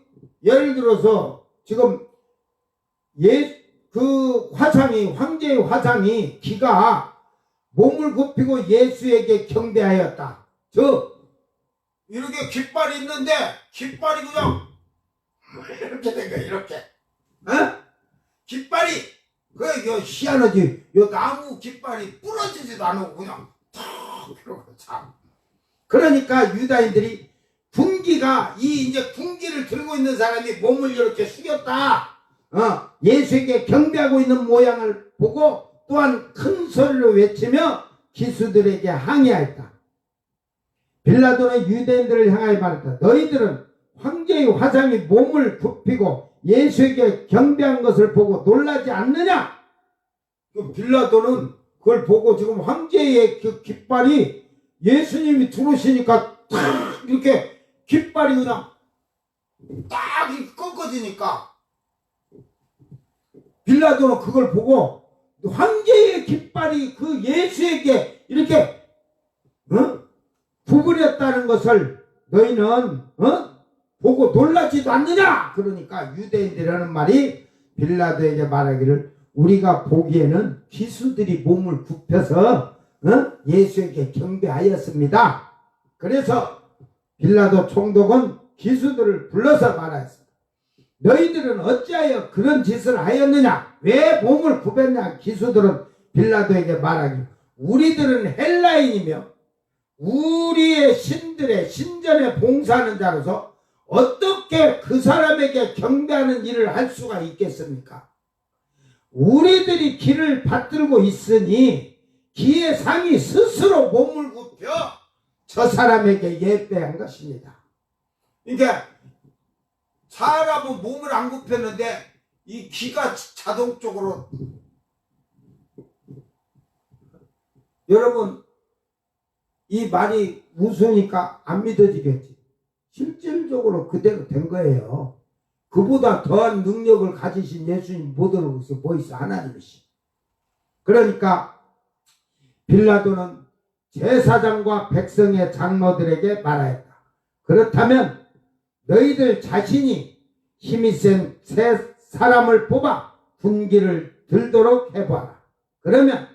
예를 들어서 지금 그 화상이 황제의 화상이 기가 몸을 굽히고 예수에게 경배하였다. 이렇게 깃발이 있는데 깃발이 그냥 이렇게 된 거야. 이렇게 깃발이 그 희한하지. 요 나무 깃발이 부러지지도 않고 그냥 탁 이러고 참. 그러니까 유다인들이 군기가 이제 군기를 들고 있는 사람이 몸을 이렇게 숙였다. 예수에게 경배하고 있는 모양을 보고 또한 큰 소리로 외치며 기수들에게 항의하였다. 빌라도는 유대인들을 향하여 말했다. 너희들은 황제의 화상이 몸을 굽히고 예수에게 경배한 것을 보고 놀라지 않느냐? 빌라도는 그걸 보고 지금 황제의 그 깃발이 예수님이 들어오시니까 탁 이렇게 깃발이 그냥 딱 이렇게 꺾어지니까 빌라도는 그걸 보고 황제의 깃발이 그 예수에게 이렇게 구부렸다는 것을 너희는 보고 놀라지도 않느냐? 그러니까 유대인들이 하는 말이 빌라도에게 말하기를 우리가 보기에는 귀수들이 몸을 굽혀서 예수에게 경배하였습니다. 그래서 빌라도 총독은 귀수들을 불러서 말하였습니다. 너희들은 어찌하여 그런 짓을 하였느냐? 왜 몸을 굽혔냐? 귀수들은 빌라도에게 말하기를 우리들은 헬라인이며 우리의 신들의 신전에 봉사하는 자로서 어떻게 그 사람에게 경배하는 일을 할 수가 있겠습니까? 우리들이 기를 받들고 있으니 기의 상이 스스로 몸을 굽혀 저 사람에게 예배한 것입니다. 그러니까 사람은 몸을 안 굽혔는데 이 기가 자동적으로 여러분 이 말이 웃으니까 안 믿어지겠지. 실질적으로 그대로 된 거예요. 그보다 더한 능력을 가지신 예수님 모델로 뭐 있어? 하나님이시. 그러니까 빌라도는 제사장과 백성의 장로들에게 말하였다. 그렇다면 너희들 자신이 힘이 센 세 사람을 뽑아 군기를 들도록 해봐라. 그러면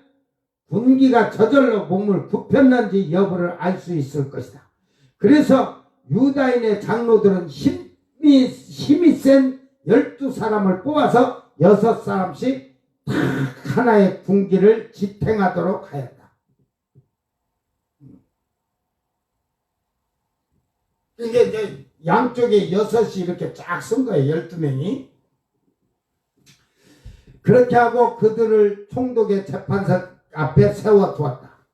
군기가 저절로 몸을 굽혔는지 여부를 알 수 있을 것이다. 그래서 유다인의 장로들은 힘이 센 12사람을 뽑아서 6사람씩 딱 하나의 군기를 지탱하도록 하였다. 이게 이제 양쪽에 6이 이렇게 쫙 쓴 거예요. 12명이. 그렇게 하고 그들을 총독의 재판석 앞에 세워두었다.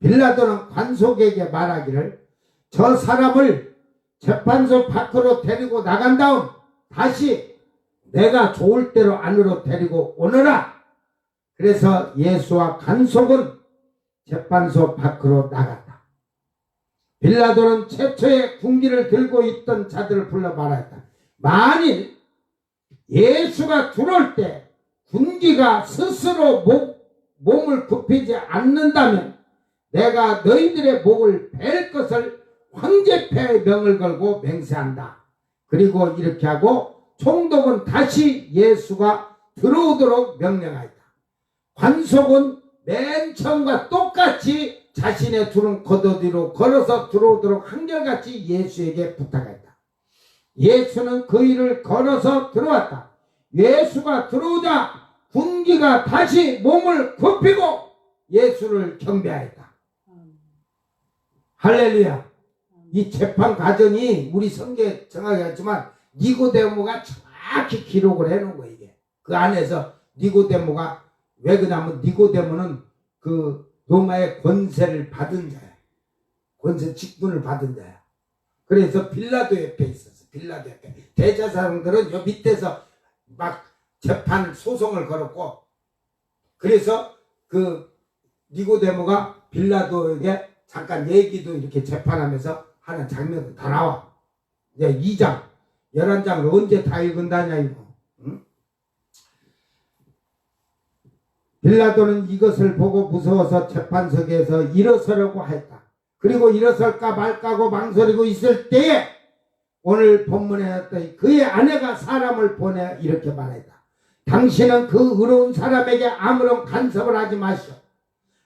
빌라도는 관속에게 말하기를 저 사람을 재판소 밖으로 데리고 나간 다음 다시 내가 좋을 대로 안으로 데리고 오너라. 그래서 예수와 관속은 재판소 밖으로 나갔다. 빌라도는 최초의 군기를 들고 있던 자들을 불러 말했다. 만일 예수가 들어올 때 군기가 스스로 몸을 굽히지 않는다면 내가 너희들의 목을 벨 것을 황제폐의 명을 걸고 맹세한다. 그리고 이렇게 하고 총독은 다시 예수가 들어오도록 명령하였다. 관속은 맨 처음과 똑같이 자신의 두른 겉어뒤로 걸어서 들어오도록 한결같이 예수에게 부탁했다. 예수는 그 일을 걸어서 들어왔다. 예수가 들어오자 군기가 다시 몸을 굽히고 예수를 경배하였다. 할렐루야. 이 재판 과정이 우리 성경에 정확히 했지만 니고데모가 정확히 기록을 해놓은 거예요. 이게 그 안에서 니고데모가 왜 그러냐면 니고데모는 그 로마의 권세를 받은 자야. 권세 직분을 받은 자야. 그래서 빌라도 옆에 있었어. 빌라도 옆에. 대제사장들은 요 밑에서 막 재판 소송을 걸었고, 그래서 그 니고데모가 빌라도에게 잠깐 얘기도 이렇게 재판하면서 하는 장면도 다 나와. 이제 2장 11장을 언제 다 읽은다냐 이거. 응? 빌라도는 이것을 보고 무서워서 재판석에서 일어서려고 했다. 그리고 일어설까 말까고 망설이고 있을 때에 오늘 본문에 나왔던 그의 아내가 사람을 보내 이렇게 말했다. 당신은 그 의로운 사람에게 아무런 간섭을 하지 마시오.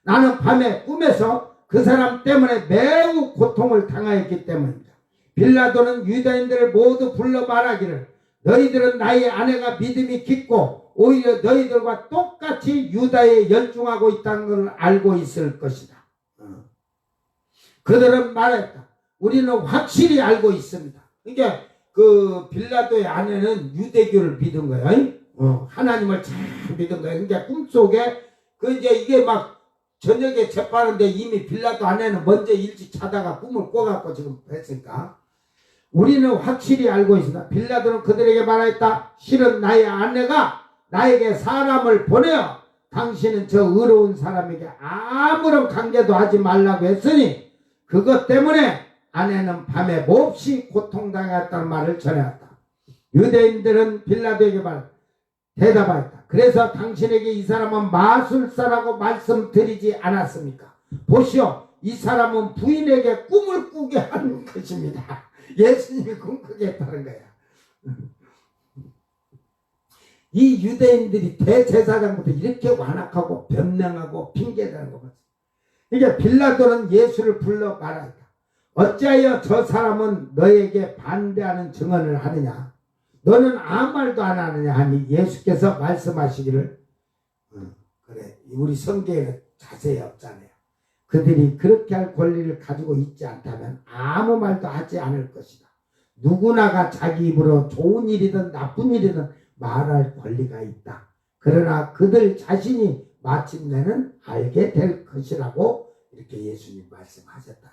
나는 밤에 꿈에서 그 사람 때문에 매우 고통을 당하였기 때문입니다. 빌라도는 유다인들을 모두 불러 말하기를 너희들은 나의 아내가 믿음이 깊고 오히려 너희들과 똑같이 유다에 열중하고 있다는 걸 알고 있을 것이다. 그들은 말했다. 우리는 확실히 알고 있습니다. 그러니까 그 빌라도의 아내는 유대교를 믿은 거야. 하나님을 잘 믿은 거야. 그러니까 꿈속에 그 이제 이게 막 저녁에 재판하는데 이미 빌라도 아내는 먼저 일찍 자다가 꿈을 꿔갖고 지금 했으니까 우리는 확실히 알고 있습니다. 빌라도는 그들에게 말하였다. 실은 나의 아내가 나에게 사람을 보내어 당신은 저 의로운 사람에게 아무런 관계도 하지 말라고 했으니 그것 때문에 아내는 밤에 몹시 고통당했다는 말을 전해왔다. 유대인들은 빌라도에게 대답하였다. 그래서 당신에게 이 사람은 마술사라고 말씀드리지 않았습니까? 보시오, 이 사람은 부인에게 꿈을 꾸게 한 것입니다. 예수님이 꿈 꾸게 했다는 거야. 이 유대인들이 대제사장부터 이렇게 완악하고 변명하고 핑계대는 거 봤어요. 이게 빌라도는 예수를 불러 말하였다. 어찌하여 저 사람은 너에게 반대하는 증언을 하느냐? 너는 아무 말도 안 하느냐 하니 예수께서 말씀하시기를 그래, 우리 성경에는 자세히 없잖아요. 그들이 그렇게 할 권리를 가지고 있지 않다면 아무 말도 하지 않을 것이다. 누구나가 자기 입으로 좋은 일이든 나쁜 일이든 말할 권리가 있다. 그러나 그들 자신이 마침내는 알게 될 것이라고 이렇게 예수님 말씀하셨다.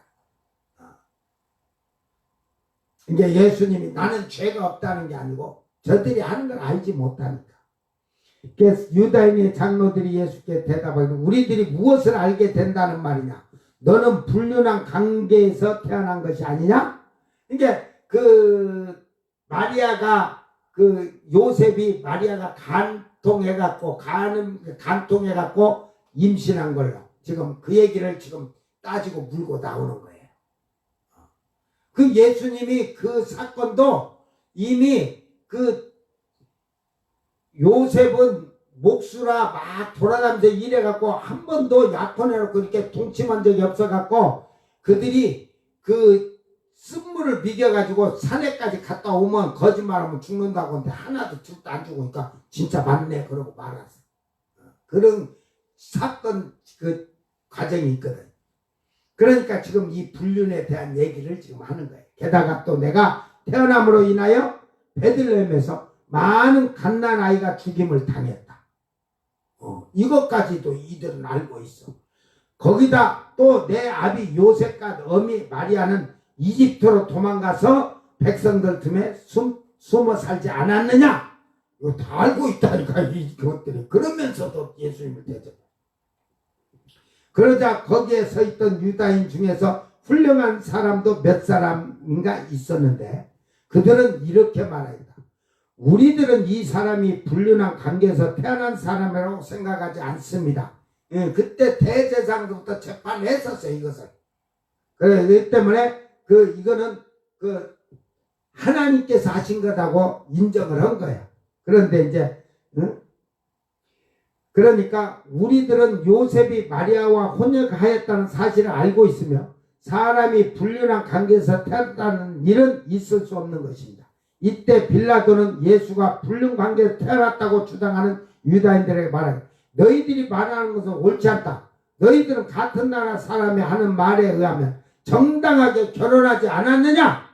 이게 예수님이 나는 죄가 없다는 게 아니고 저들이 하는 걸 알지 못하니까. 그래서 유다인의 장로들이 예수께 대답하기를 우리들이 무엇을 알게 된다는 말이냐? 너는 불륜한 관계에서 태어난 것이 아니냐? 이게 마리아가 요셉이 마리아가 간통해갖고 임신한 걸로 지금 그 얘기를 지금 따지고 물고 나오는 거예요. 그 예수님이 그 사건도 이미 요셉은 목수라 막 돌아다니면서 일해갖고 한 번도 약혼해놓고 이렇게 동침한 적이 없어갖고 그들이 쓴물을 비벼가지고 산에까지 갔다 오면 거짓말하면 죽는다고 하는데 하나도 죽도 안 죽으니까 진짜 맞네 그러고 말았어. 그런 사건 과정이 있거든. 그러니까 지금 이 불륜에 대한 얘기를 지금 하는 거예요. 게다가 또 내가 태어남으로 인하여 베들레헴에서 많은 갓난 아이가 죽임을 당했다. 이것까지도 이들은 알고 있어. 거기다 또 내 아비 요셉과 어미 마리아는 이집트로 도망가서 백성들 틈에 숨어 살지 않았느냐? 이거 다 알고 있다니까 이것들이. 그러면서도 예수님을 대접해. 그러자 거기에 서 있던 유다인 중에서 훌륭한 사람도 몇 사람인가 있었는데 그들은 이렇게 말합니다. 우리들은 이 사람이 불륜한 관계에서 태어난 사람이라고 생각하지 않습니다. 그때 대제사장부터 재판했었어요 이것을. 그렇기 때문에 이거는 하나님께서 하신 거라고 인정을 한 거예요. 그런데 이제 그러니까 우리들은 요셉이 마리아와 혼역하였다는 사실을 알고 있으며 사람이 불륜한 관계에서 태어났다는 일은 있을 수 없는 것입니다. 이때 빌라도는 예수가 불륜 관계에서 태어났다고 주장하는 유다인들에게 말하기 너희들이 말하는 것은 옳지 않다. 너희들은 같은 나라 사람이 하는 말에 의하면 정당하게 결혼하지 않았느냐?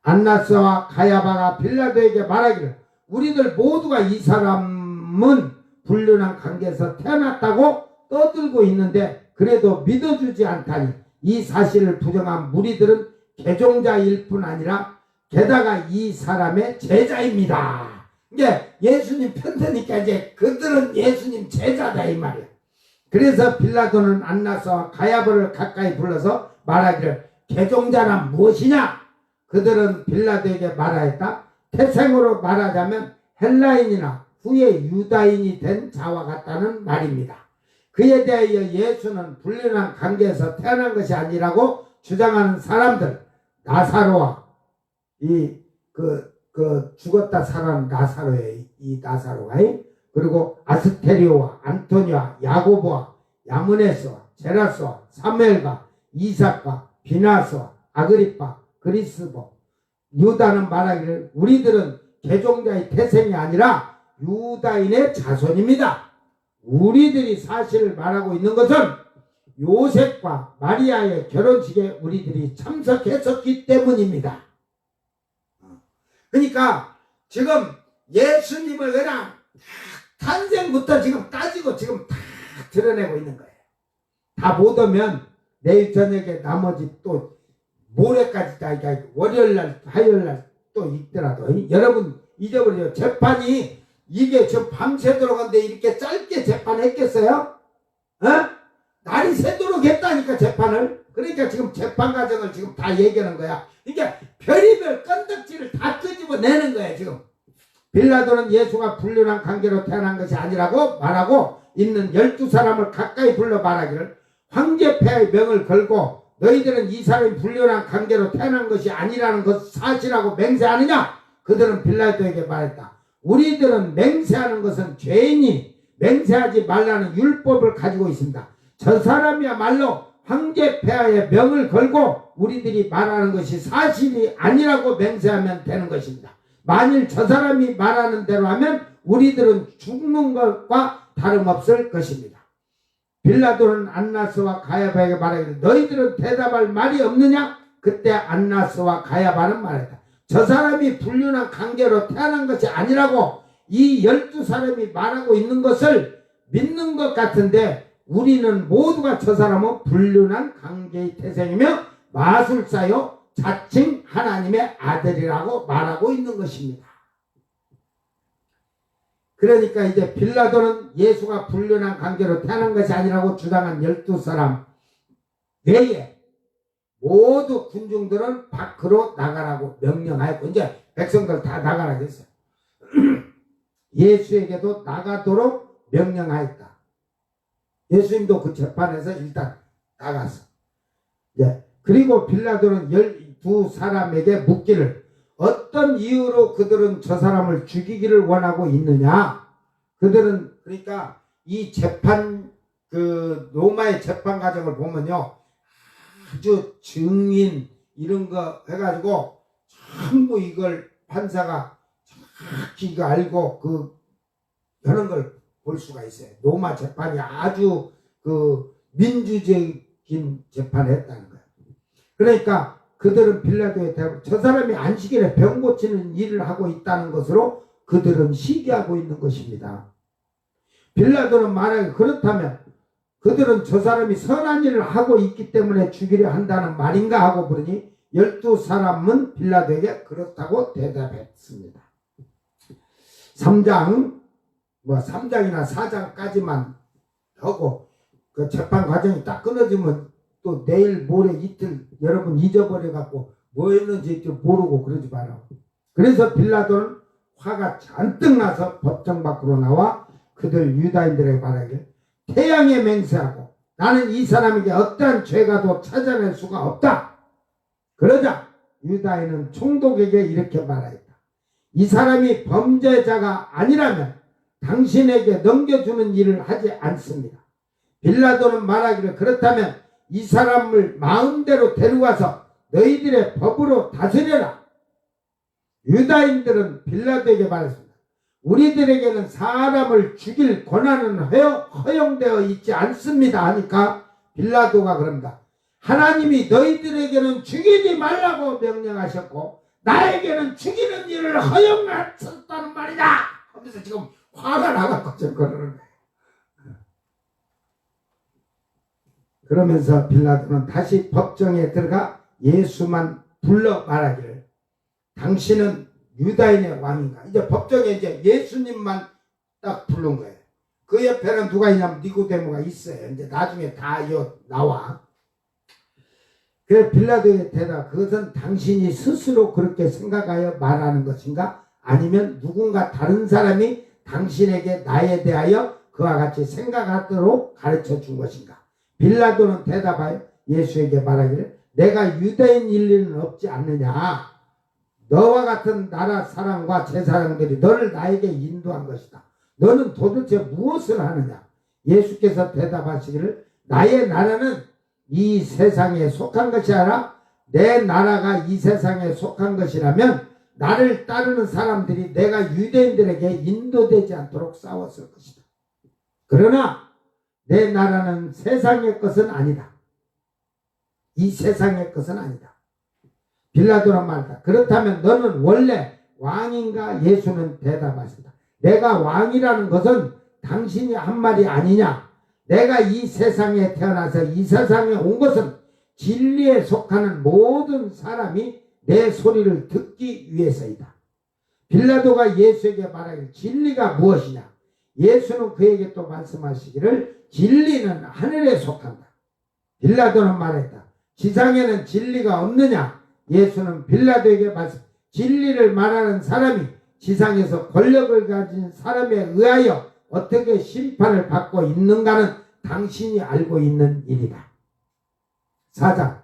안나스와 가야바가 빌라도에게 말하기를 우리들 모두가 이 사람은 불륜한 관계에서 태어났다고 떠들고 있는데 그래도 믿어주지 않다니 이 사실을 부정한 무리들은 개종자일 뿐 아니라 게다가 이 사람의 제자입니다. 이게 예수님 편드니까 이제 그들은 예수님 제자다 이 말이야. 그래서 빌라도는 안나스와 가야바를 가까이 불러서 말하기를 개종자란 무엇이냐? 그들은 빌라도에게 말하였다. 태생으로 말하자면 헬라인이나 후에 유다인이 된 자와 같다는 말입니다. 그에 대하여 예수는 불륜한 관계에서 태어난 것이 아니라고 주장하는 사람들 나사로와 죽었다 살아난 나사로의 이 나사로가 그리고 아스테리오와 안토니와 야고보와 야무네스와 제라스와 사무엘과 이삭과 비나스와 아그리파 그리스보 유다는 말하기를 우리들은 개종자의 태생이 아니라 유다인의 자손입니다. 우리들이 사실을 말하고 있는 것은 요셉과 마리아의 결혼식에 우리들이 참석했었기 때문입니다. 그러니까 지금 예수님을 그냥 탄생부터 지금 따지고 지금 다 드러내고 있는 거예요. 다 못 오면 내일 저녁에 나머지 또 모레까지 다 월요일날 화요일날 또 있더라도 여러분 잊어버려요. 재판이 이게 저 밤새도록 한데 이렇게 짧게 재판했겠어요? 어? 날이 새도록 했다니까 재판을. 그러니까 지금 재판 과정을 지금 다 얘기하는 거야. 그러니까 별의별 건덕지를 다 끄집어내는 거야 지금. 빌라도는 예수가 불륜한 관계로 태어난 것이 아니라고 말하고 있는 12사람을 가까이 불러 말하기를 황제폐하의 명을 걸고 너희들은 이 사람이 불륜한 관계로 태어난 것이 아니라는 것 사실하고 맹세하느냐? 그들은 빌라도에게 말했다. 우리들은 맹세하는 것은 죄인이 맹세하지 말라는 율법을 가지고 있습니다. 저 사람이야말로 황제폐하의 명을 걸고 우리들이 말하는 것이 사실이 아니라고 맹세하면 되는 것입니다. 만일 저 사람이 말하는 대로 하면 우리들은 죽는 것과 다름없을 것입니다. 빌라도는 안나스와 가야바에게 말하기를 너희들은 대답할 말이 없느냐? 그때 안나스와 가야바는 말했다. 저 사람이 불륜한 관계로 태어난 것이 아니라고 이 12사람이 말하고 있는 것을 믿는 것 같은데 우리는 모두가 저 사람은 불륜한 관계의 태생이며 마술사요 자칭 하나님의 아들이라고 말하고 있는 것입니다. 그러니까 이제 빌라도는 예수가 불륜한 관계로 태어난 것이 아니라고 주장한 12사람 외에 모두 군중들은 밖으로 나가라고 명령하였고 이제 백성들 다 나가라고 했어요. 예수에게도 나가도록 명령하였다. 예수님도 그 재판에서 일단 나갔어. 예. 그리고 빌라도는 12사람에게 묻기를 어떤 이유로 그들은 저 사람을 죽이기를 원하고 있느냐? 그들은 그러니까 이 재판 그 로마의 재판 과정을 보면요. 아주 증인 이런 거 해가지고 전부 이걸 판사가 정확히 이거 알고 그 하는 걸 볼 수가 있어요. 로마 재판이 아주 그 민주적인 재판을 했다는 거예요. 그러니까 그들은 빌라도에 대하여 저 사람이 안식일에 병 고치는 일을 하고 있다는 것으로 그들은 시기하고 있는 것입니다. 빌라도는 만약에 그렇다면 그들은 저 사람이 선한 일을 하고 있기 때문에 죽이려 한다는 말인가 하고 그러니 12사람은 빌라도에게 그렇다고 대답했습니다. 3장이나 4장까지만 하고 그 재판 과정이 딱 끊어지면 또 내일 모레 이틀 여러분 잊어버려 갖고 뭐 했는지 모르고 그러지 말라고. 그래서 빌라도는 화가 잔뜩 나서 법정 밖으로 나와 그들 유다인들에게 말하기를 태양에 맹세하고 나는 이 사람에게 어떠한 죄가도 찾아낼 수가 없다. 그러자 유다인은 총독에게 이렇게 말하였다. 이 사람이 범죄자가 아니라면 당신에게 넘겨주는 일을 하지 않습니다. 빌라도는 말하기를 그렇다면 이 사람을 마음대로 데려와서 너희들의 법으로 다스려라. 유다인들은 빌라도에게 말했습니다. 우리들에게는 사람을 죽일 권한은 허용되어 있지 않습니다 하니까 빌라도가 그럽니다. 하나님이 너희들에게는 죽이지 말라고 명령하셨고 나에게는 죽이는 일을 허용하셨다는 말이다 하면서 지금 화가 나갖고 좀 그러는 거예요. 그러면서 빌라도는 다시 법정에 들어가 예수만 불러 말하기를 당신은 유다인의 왕인가? 이제 법정에 이제 예수님만 딱 부른 거예요. 그 옆에는 누가 있냐면 니고데모가 있어요. 이제 나중에 다 나와. 그래서 빌라도의 대답, 그것은 당신이 스스로 그렇게 생각하여 말하는 것인가? 아니면 누군가 다른 사람이 당신에게 나에 대하여 그와 같이 생각하도록 가르쳐 준 것인가? 빌라도는 대답하여 예수에게 말하기를 내가 유대인일 리는 없지 않느냐? 너와 같은 나라 사람과 제사장들이 너를 나에게 인도한 것이다. 너는 도대체 무엇을 하느냐? 예수께서 대답하시기를 나의 나라는 이 세상에 속한 것이 아니라 내 나라가 이 세상에 속한 것이라면 나를 따르는 사람들이 내가 유대인들에게 인도되지 않도록 싸웠을 것이다. 그러나 내 나라는 세상의 것은 아니다. 이 세상의 것은 아니다. 빌라도는 말했다. 그렇다면 너는 원래 왕인가? 예수는 대답하셨다. 내가 왕이라는 것은 당신이 한 말이 아니냐? 내가 이 세상에 태어나서 이 세상에 온 것은 진리에 속하는 모든 사람이 내 소리를 듣기 위해서이다. 빌라도가 예수에게 말하기를 진리가 무엇이냐? 예수는 그에게 또 말씀하시기를 진리는 하늘에 속한다. 빌라도는 말했다. 지상에는 진리가 없느냐? 예수는 빌라도에게 말씀, 진리를 말하는 사람이 지상에서 권력을 가진 사람에 의하여 어떻게 심판을 받고 있는가는 당신이 알고 있는 일이다. 4장.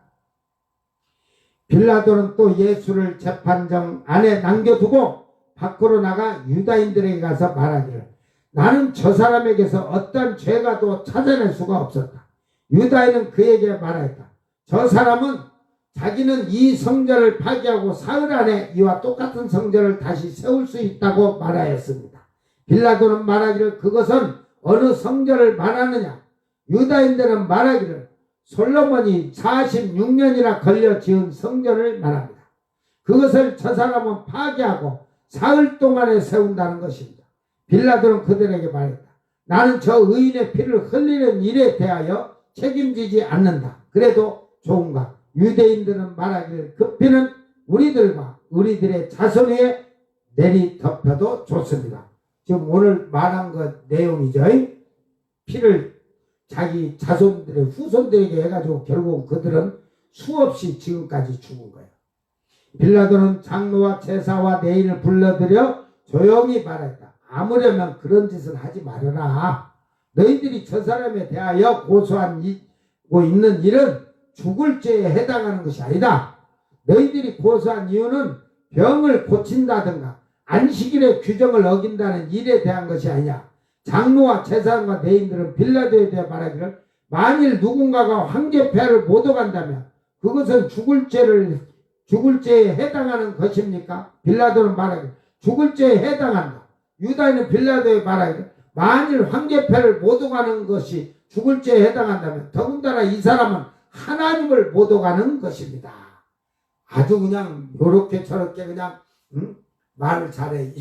빌라도는 또 예수를 재판정 안에 남겨두고 밖으로 나가 유다인들에게 가서 말하기를 나는 저 사람에게서 어떤 죄가도 찾아낼 수가 없었다. 유다인은 그에게 말하였다. 저 사람은 자기는 이 성전을 파기하고 사흘 안에 이와 똑같은 성전을 다시 세울 수 있다고 말하였습니다. 빌라도는 말하기를 그것은 어느 성전을 말하느냐? 유다인들은 말하기를 솔로몬이 46년이나 걸려 지은 성전을 말합니다. 그것을 저 사람은 파괴하고 사흘 동안에 세운다는 것입니다. 빌라도는 그들에게 말했다. 나는 저 의인의 피를 흘리는 일에 대하여 책임지지 않는다. 그래도 좋은가? 유대인들은 말하기를 그 피는 우리들과 우리들의 자손 위에 내리 덮여도 좋습니다. 지금 오늘 말한 것 내용이죠. 피를 자기 자손들의 후손들에게 해가지고 결국 그들은 수없이 지금까지 죽은 거예요. 빌라도는 장로와 제사와 내인을 불러들여 조용히 말했다. 아무려면 그런 짓을 하지 말아라. 너희들이 저 사람에 대하여 고소하고 있는 일은 죽을 죄에 해당하는 것이 아니다. 너희들이 고소한 이유는 병을 고친다든가 안식일의 규정을 어긴다는 일에 대한 것이 아니냐. 장로와 제사장과 내인들은 빌라도에 대해 말하기를 만일 누군가가 황제폐하를 못 오간다면 그것은 죽을 죄에 해당하는 것입니까? 빌라도는 말하기를 죽을 죄에 해당한다. 유다인은 빌라도에 말하기를 만일 황제폐를 못 오가는 것이 죽을 죄에 해당한다면 더군다나 이 사람은 하나님을 못 오가는 것입니다. 아주 그냥 요렇게 저렇게 그냥 말을 잘해.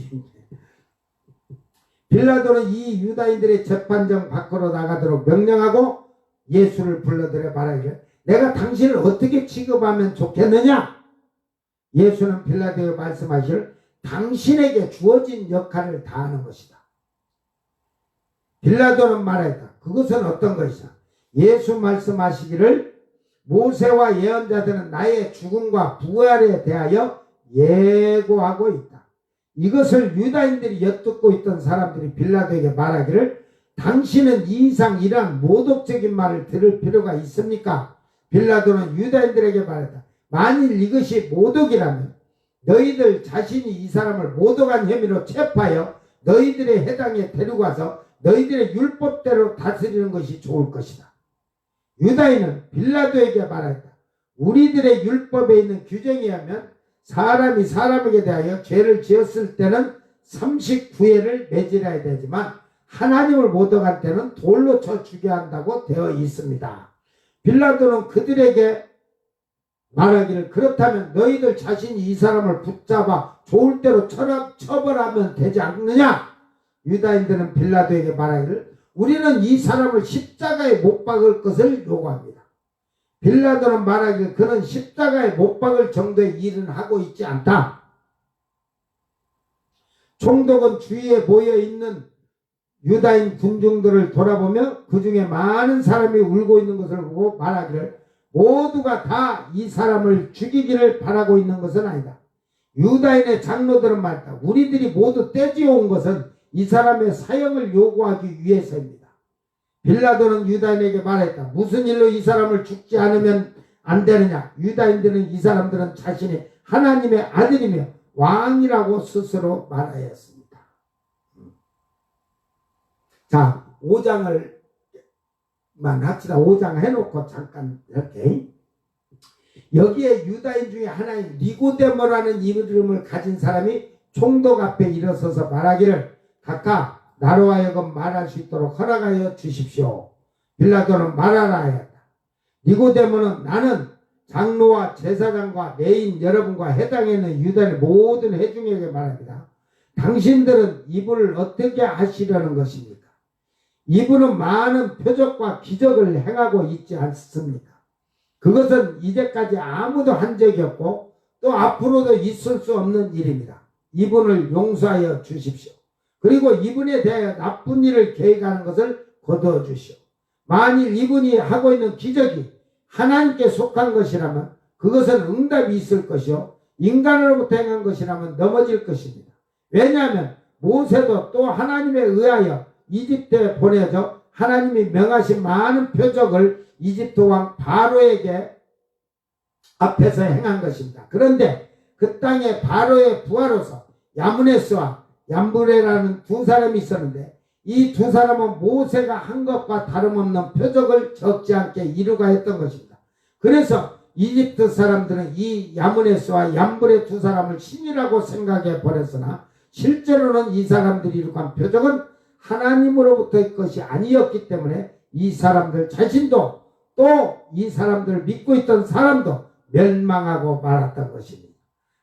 빌라도는 이 유다인들의 재판정 밖으로 나가도록 명령하고 예수를 불러들여 말하기를 내가 당신을 어떻게 취급하면 좋겠느냐? 예수는 빌라도에 말씀하시기를 당신에게 주어진 역할을 다하는 것이다. 빌라도는 말했다. 그것은 어떤 것이냐? 예수 말씀하시기를 모세와 예언자들은 나의 죽음과 부활에 대하여 예고하고 있다. 이것을 유다인들이 엿듣고 있던 사람들이 빌라도에게 말하기를 당신은 이 이상 이러한 모독적인 말을 들을 필요가 있습니까? 빌라도는 유다인들에게 말했다. 만일 이것이 모독이라면 너희들 자신이 이 사람을 모독한 혐의로 체포하여 너희들의 해당에 데리고 가서 너희들의 율법대로 다스리는 것이 좋을 것이다. 유다인은 빌라도에게 말했다. 우리들의 율법에 있는 규정에 하면 사람이 사람에게 대하여 죄를 지었을 때는 39회를 매질해야 되지만 하나님을 모독할 때는 돌로 쳐 죽여야 한다고 되어 있습니다. 빌라도는 그들에게 말하기를 그렇다면 너희들 자신이 이 사람을 붙잡아 좋을 대로 처벌하면 되지 않느냐? 유다인들은 빌라도에게 말하기를 우리는 이 사람을 십자가에 못 박을 것을 요구합니다. 빌라도는 말하기를 그는 십자가에 못 박을 정도의 일은 하고 있지 않다. 총독은 주위에 모여있는 유다인 군중들을 돌아보며 그 중에 많은 사람이 울고 있는 것을 보고 말하기를 모두가 다 이 사람을 죽이기를 바라고 있는 것은 아니다. 유다인의 장로들은 말했다. 우리들이 모두 떼지어온 것은 이 사람의 사형을 요구하기 위해서입니다. 빌라도는 유다인에게 말했다. 무슨 일로 이 사람을 죽지 않으면 안 되느냐? 유다인들은 이 사람들은 자신이 하나님의 아들이며 왕이라고 스스로 말하였습니다. 자, 5장을만 합시다. 5장 해놓고 잠깐 이렇게. 여기에 유다인 중에 하나인 니고데모라는 이름을 가진 사람이 총독 앞에 일어서서 말하기를 각각 나로 하여금 말할 수 있도록 허락하여 주십시오. 빌라도는 말하라 하였다. 니고데모는 나는 장로와 제사장과 내인 여러분과 해당에 있는 유다인의 모든 회중에게 말합니다. 당신들은 이분을 어떻게 하시려는 것입니까? 이분은 많은 표적과 기적을 행하고 있지 않습니까? 그것은 이제까지 아무도 한 적이 없고 또 앞으로도 있을 수 없는 일입니다. 이분을 용서하여 주십시오. 그리고 이분에 대하여 나쁜 일을 계획하는 것을 거두어 주시오. 만일 이분이 하고 있는 기적이 하나님께 속한 것이라면 그것은 응답이 있을 것이요 인간으로부터 행한 것이라면 넘어질 것입니다. 왜냐하면 모세도 또 하나님에 의하여 이집트에 보내져 하나님이 명하신 많은 표적을 이집트 왕 바로에게 앞에서 행한 것입니다. 그런데 그 땅에 바로의 부하로서 야무네스와 얌브레라는 두 사람이 있었는데 이 두 사람은 모세가 한 것과 다름없는 표적을 적지 않게 이루가 했던 것입니다. 그래서 이집트 사람들은 이 야무네스와 얌브레 두 사람을 신이라고 생각해 버렸으나 실제로는 이 사람들이 이룩한 표적은 하나님으로부터의 것이 아니었기 때문에 이 사람들 자신도 또 이 사람들을 믿고 있던 사람도 멸망하고 말았던 것입니다.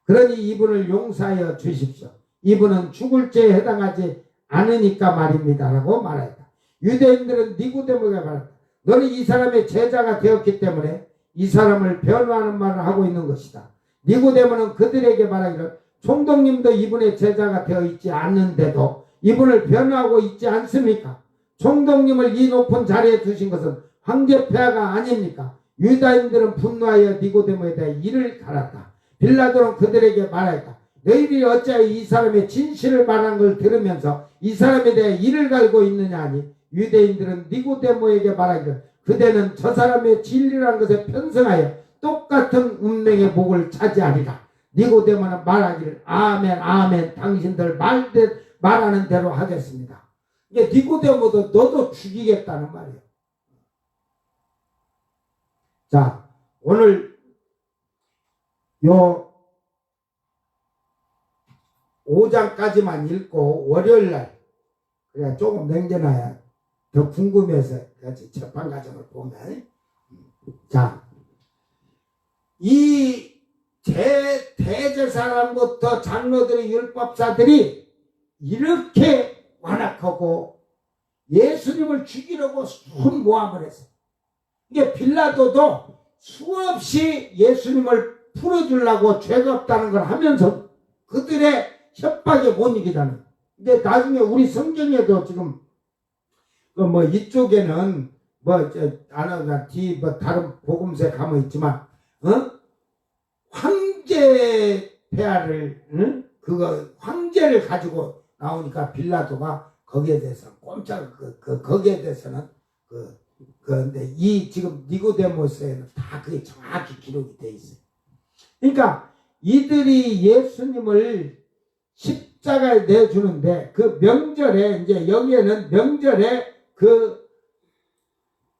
그러니 이분을 용서하여 주십시오. 이분은 죽을 죄에 해당하지 않으니까 말입니다 라고 말했다. 유대인들은 니고데모에게 말했다. 너는 이 사람의 제자가 되었기 때문에 이 사람을 변호하는 말을 하고 있는 것이다. 니고데모는 그들에게 말하기를 총독님도 이분의 제자가 되어 있지 않는데도 이분을 변호하고 있지 않습니까? 총독님을 이 높은 자리에 두신 것은 황제 폐하가 아닙니까? 유다인들은 분노하여 니고데모에 대해 이를 갈았다. 빌라도는 그들에게 말하였다. 너희들이 어찌하여 이 사람의 진실을 말하는 걸 들으면서 이 사람에 대해 이를 갈고 있느냐 하니 유대인들은 니고데모에게 말하기를 그대는 저 사람의 진리라는 것에 편성하여 똑같은 운명의 목을 차지하리라. 니고데모는 말하기를 아멘 아멘 당신들 말하는 대로 하겠습니다. 이게 니고데모도 너도 죽이겠다는 말이에요. 자, 오늘 요 5장까지만 읽고 월요일날 그래 조금 남겨놔야 더 궁금해서 같이 재판 과정을 보면 자, 이 대제사장부터 장로들의 율법사들이 이렇게 완악하고 예수님을 죽이려고 순모함을 했어요. 이게 빌라도도 수없이 예수님을 풀어주려고 죄가 없다는 걸 하면서 그들의 협박에 못 이기다는. 근데 나중에 우리 성경에도 지금 뭐 이쪽에는 뒤 다른 복음서에 가면 있지만 황제 폐하를 그거 황제를 가지고 나오니까 빌라도가 거기에 대해서 꼼짝 거기에 대해서는 근데 이 지금 니고데모스에는 다 그게 정확히 기록이 돼 있어요. 그러니까 이들이 예수님을 십자가에 내주는데 그 명절에 이제 여기에는 명절에 그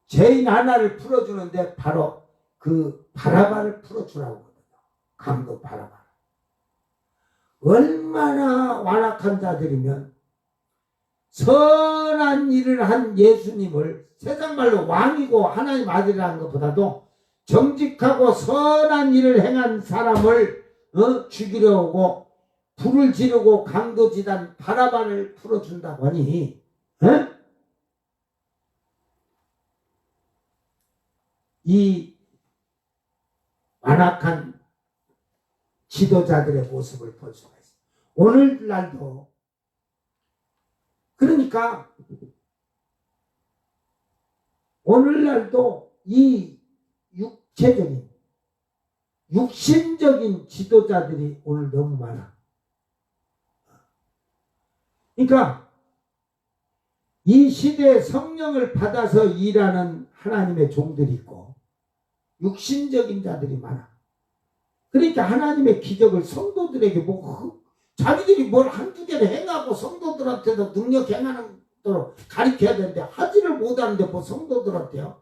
죄인 하나를 풀어주는데 바로 그 바라바를 풀어주라고 하거든요. 강도 바라바. 얼마나 완악한 자들이면 선한 일을 한 예수님을 세상 말로 왕이고 하나님 아들이라는 것보다도 정직하고 선한 일을 행한 사람을 죽이려고 불을 지르고 강도지단 바라바를 풀어준다고 하니 이 완악한 지도자들의 모습을 볼 수가 있어요. 오늘날도 그러니까 오늘날도 이 육신적인 지도자들이 오늘 너무 많아. 그러니까 이 시대에 성령을 받아서 일하는 하나님의 종들이 있고 육신적인 자들이 많아. 그러니까 하나님의 기적을 성도들에게 자기들이 뭘 한두 개를 행하고 성도들한테도 능력 행하는 도록 가르쳐야 되는데 하지를 못하는데 뭐 성도들한테요.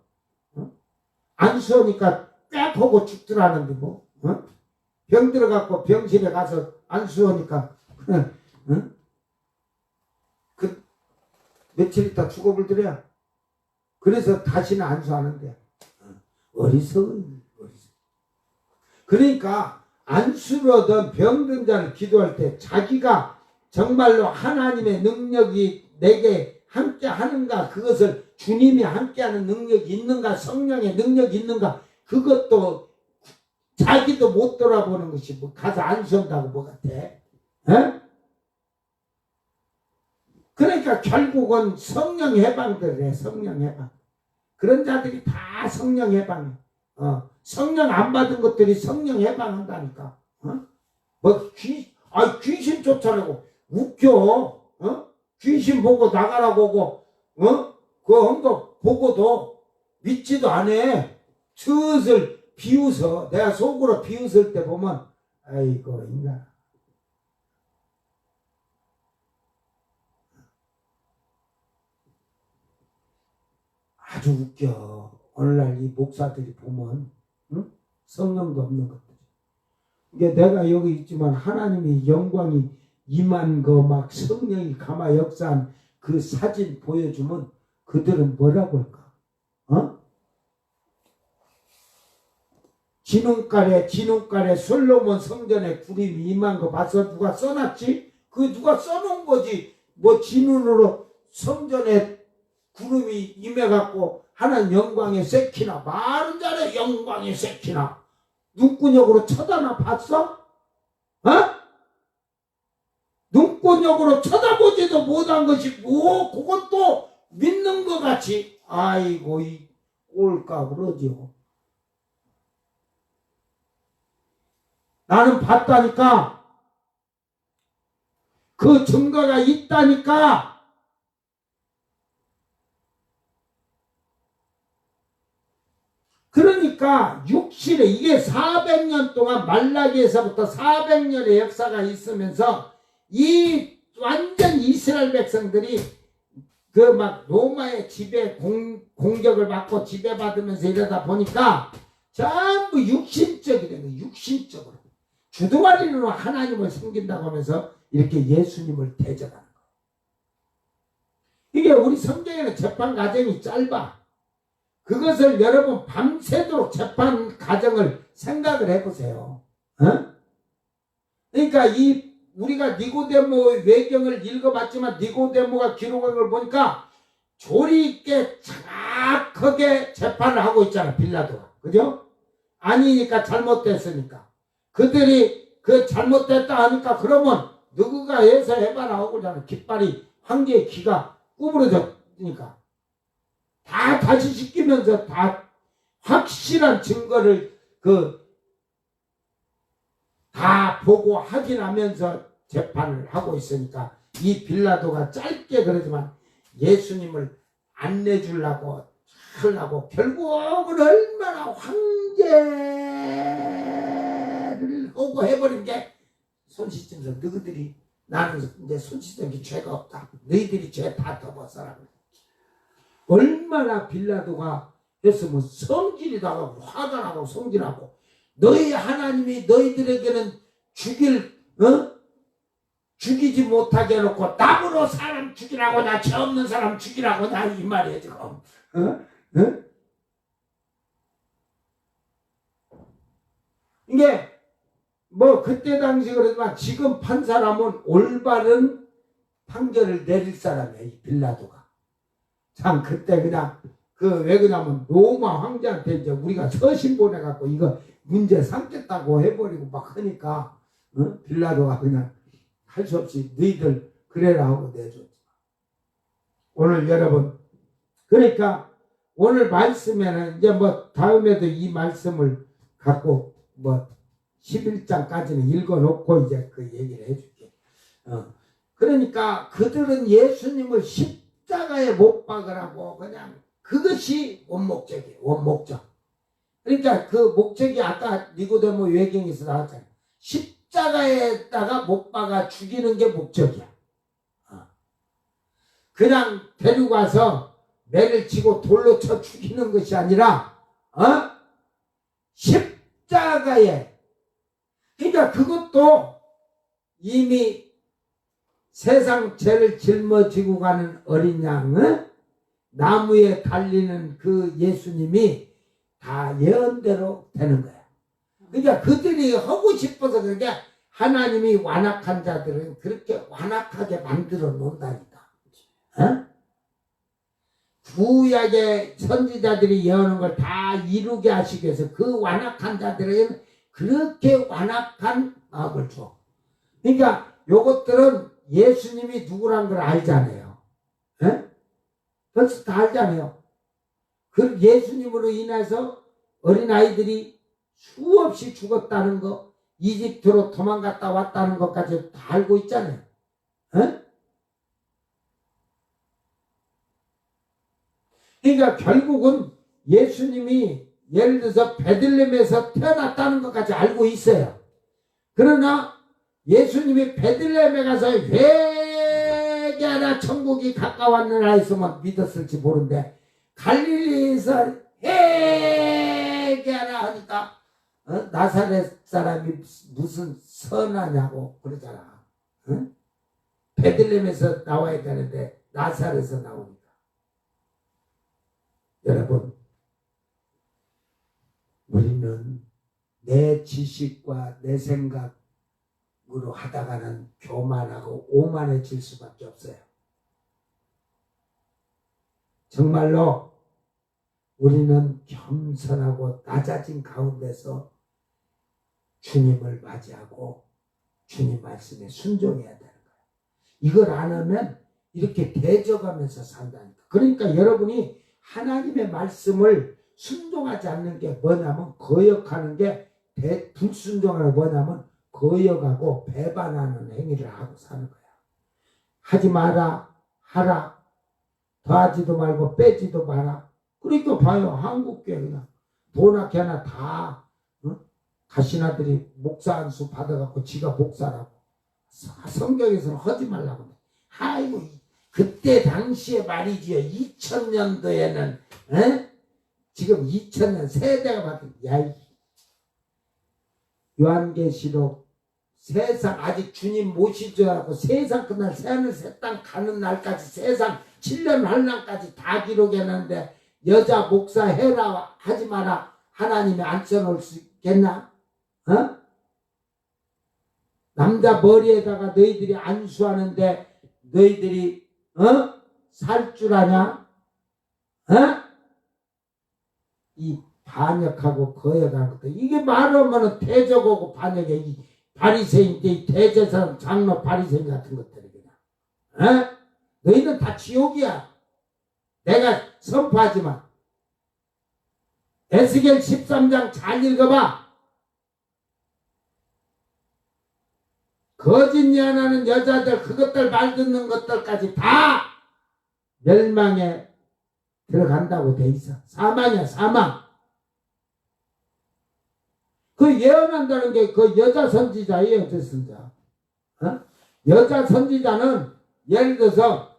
안수하니까 꽥 하고 죽더라는데 뭐 병 들어갖고 병실에 가서 안수하니까 그 며칠 있다 죽어버리더래요. 그래서 다시는 안수하는데 어리석은. 그러니까 안수로든 병든 자를 기도할 때 자기가 정말로 하나님의 능력이 내게 함께 하는가, 그것을 주님이 함께하는 능력이 있는가, 성령의 능력이 있는가, 그것도 자기도 못 돌아보는 것이 뭐 가서 안수한다고 뭐 같아? 에? 그러니까 결국은 성령 해방들이래. 성령 해방. 그런 자들이 다 성령 해방해. 성령 안 받은 것들이 성령 해방한다니까. 뭐 귀신 쫓아내고 웃겨. 귀신 보고 나가라고 하고 그거 한 거 보고도 믿지도 않아. 슬슬 비웃어. 내가 속으로 비웃을 때 보면 아이고 인간. 아주 웃겨. 오늘날 이 목사들이 보면 성령도 없는 것들. 이게 내가 여기 있지만 하나님의 영광이 임한 거 막 성령이 감화 역사한 그 사진 보여주면 그들은 뭐라고 할까? 진웅가래 솔로몬 성전에 구름이 임한 거 봤어? 누가 써놨지? 그 누가 써놓은 거지. 뭐 진운으로 성전에 구름이 임해갖고 하나님 영광의 새키나 말은 잘해. 영광의 새키나 눈구녕으로 쳐다나 봤어? 눈구녕으로 쳐다보지도 못한 것이 뭐 그건 또 믿는 것 같이 아이고 이 꼴까 그러지요. 나는 봤다니까. 그 증거가 있다니까. 그러니까 육신에 이게 400년 동안 말라기에서부터 400년의 역사가 있으면서 이 완전 이스라엘 백성들이 그 막 로마의 지배 공격을 받고 지배받으면서 이러다 보니까 전부 육신적이 된 거예요. 육신적으로 주둥아리로 하나님을 섬긴다고 하면서 이렇게 예수님을 대적하는 거예요. 이게 우리 성경에는 재판 과정이 짧아. 그것을 여러분 밤새도록 재판 과정을 생각을 해보세요. 그러니까 우리가 니고데모의 외경을 읽어봤지만 니고데모가 기록한 걸 보니까 조리 있게 정확하게 재판을 하고 있잖아. 빌라도가. 그죠? 아니니까 잘못됐으니까. 그들이 그 잘못됐다 하니까 그러면 누구가 해서 해봐라 하고 그러잖아. 깃발이 황제의 귀가 구부러졌으니까. 다 다시 시키면서 다 확실한 증거를 다 보고 확인하면서 재판을 하고 있으니까 이 빌라도가 짧게 그러지만 예수님을 안 내주려고 하려고 결국은 얼마나 황제를 오고 해버린 게 손 씻으면서 너희들이 나는 이제 손 씻은 게 죄가 없다. 너희들이 죄 다 덮었어라. 얼마나 빌라도가 했으면 성질이다가 화가 나고 성질하고 너희 하나님이 너희들에게는 죽이지 못하게 해놓고 남으로 사람 죽이라고 나 죄 없는 사람 죽이라고 나 이 말이에요 지금. 이게 뭐 그때 당시 그러지만 지금 판사라면 올바른 판결을 내릴 사람이야 이 빌라도가. 참 그때 그냥 왜 그러냐면 로마 황제한테 이제 우리가 서신 보내갖고 이거 문제 삼겠다고 해버리고 막 하니까 빌라도가 그냥 할 수 없이 너희들 그래라 하고 내줬지. 오늘 여러분 그러니까 오늘 말씀에는 이제 뭐 다음에도 이 말씀을 갖고 뭐 11장까지는 읽어놓고 이제 그 얘기를 해줄게. 그러니까 그들은 예수님을 십자가에 못 박으라고 그냥 그것이 원목적이에요. 원목적. 그러니까 그 목적이 아까 니고데모 외경에서 나왔잖아요. 십자가에다가 못 박아 죽이는 게 목적이야. 그냥 데리고 가서 매를 치고 돌로 쳐 죽이는 것이 아니라 십자가에. 그러니까 그것도 이미 세상 죄를 짊어지고 가는 어린 양 나무에 달리는 그 예수님이 다 예언대로 되는 거야. 그러니까 그들이 하고 싶어서 그게 하나님이 완악한 자들은 그렇게 완악하게 만들어 놓는다니까. 구약의 선지자들이 예언한 걸 다 이루게 하시기 위해서 그 완악한 자들에게는 그렇게 완악한 마음을 줘. 그러니까 요것들은 예수님이 누구란 걸 알잖아요. 에? 벌써 다 알잖아요. 그 예수님으로 인해서 어린아이들이 수없이 죽었다는 거, 이집트로 도망갔다 왔다는 것까지 다 알고 있잖아요. 에? 그러니까 결국은 예수님이 예를 들어서 베들레헴에서 태어났다는 것까지 알고 있어요. 그러나 예수님이 베들레헴에 가서 회개하라 천국이 가까웠느라 했으면 믿었을지 모르는데 갈릴리에서 회개하라 하니까 나사렛 사람이 무슨 선하냐고 그러잖아. 베들레헴에서 나와야 되는데 나사렛에서 나오니까. 여러분, 우리는 내 지식과 내 생각으로 하다가는 교만하고 오만해질 수밖에 없어요. 정말로 우리는 겸손하고 낮아진 가운데서 주님을 맞이하고 주님 말씀에 순종해야 되는 거예요. 이걸 안 하면 이렇게 대적하면서 산다니까. 그러니까 여러분이 하나님의 말씀을 순종하지 않는 게 뭐냐면 거역하는 게 불순종하는 뭐냐면 거역하고 배반하는 행위를 하고 사는 거야. 하지 마라, 하라, 더하지도 말고 빼지도 마라. 그러니까 봐요. 한국교회 그냥 도나케나 다 가시나들이 목사 안수 받아갖고 지가 목사라고. 성경에서는 하지 말라고. 아이고 그때 당시에 말이지요. 2000년도에는 지금 2000년 세대가 바뀐 요한계시록 세상 아직 주님 모시지 않고 세상 그날 새하늘 새 땅 가는 날까지 세상 7년 환란까지 다 기록해놨는데 여자 목사 해라 하지 마라 하나님이 안 써놓을 수 있겠나? 남자 머리에다가 너희들이 안수하는데 너희들이 살 줄 아냐? 이 반역하고 거역하는 것도 이게 말하면 대적하고 반역에 이 바리새인들 이 대제사장 장로 바리새인 같은 것들이 그냥 너희는 다 지옥이야. 내가 선포하지만 에스겔 13장 잘 읽어봐. 거짓 예언하는 여자들 그것들 말 듣는 것들까지 다 멸망에 들어간다고 돼 있어. 사망이야 사망. 그 예언한다는 게 그 여자 선지자예요. 여자 선지자. 여자 선지자는 예를 들어서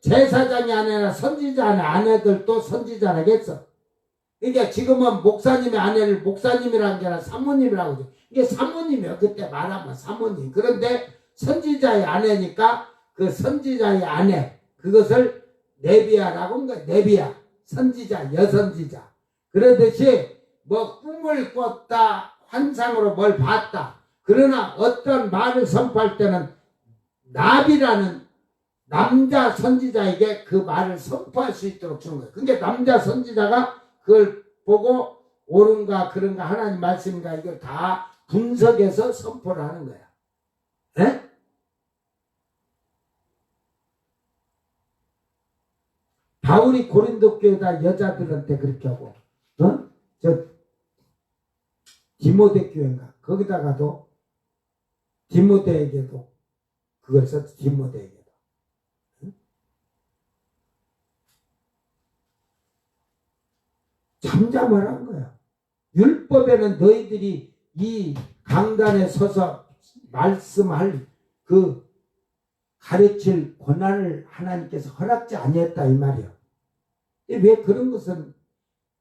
제사장이 아니라 선지자 아내들도 선지자라겠어. 그러니까 지금은 목사님의 아내를 목사님이라는 게 아니라 사모님이라고 하죠. 이게 사모님이에요. 그때 말하면 사모님. 그런데 선지자의 아내니까 그 선지자의 아내 그것을 네비야라고 한 거예요. 네비야. 선지자, 여선지자. 그러듯이 뭐 꿈을 꿨다, 환상으로 뭘 봤다. 그러나 어떤 말을 선포할 때는 나비라는 남자 선지자에게 그 말을 선포할 수 있도록 주는 거예요. 그러니까 남자 선지자가 그걸 보고 옳은가 그런가 하나님 말씀인가 이걸 다 분석해서 선포를 하는 거야. 에? 바울이 고린도 교회다 여자들한테 그렇게 하고 저 디모데 교회인가 거기다가도 디모데에게도 그걸 썼지. 디모데에게도 잠잠하라는 거야. 율법에는 너희들이 이 강단에 서서 말씀할 그 가르칠 권한을 하나님께서 허락지 아니했다 이 말이야. 왜 그런 것은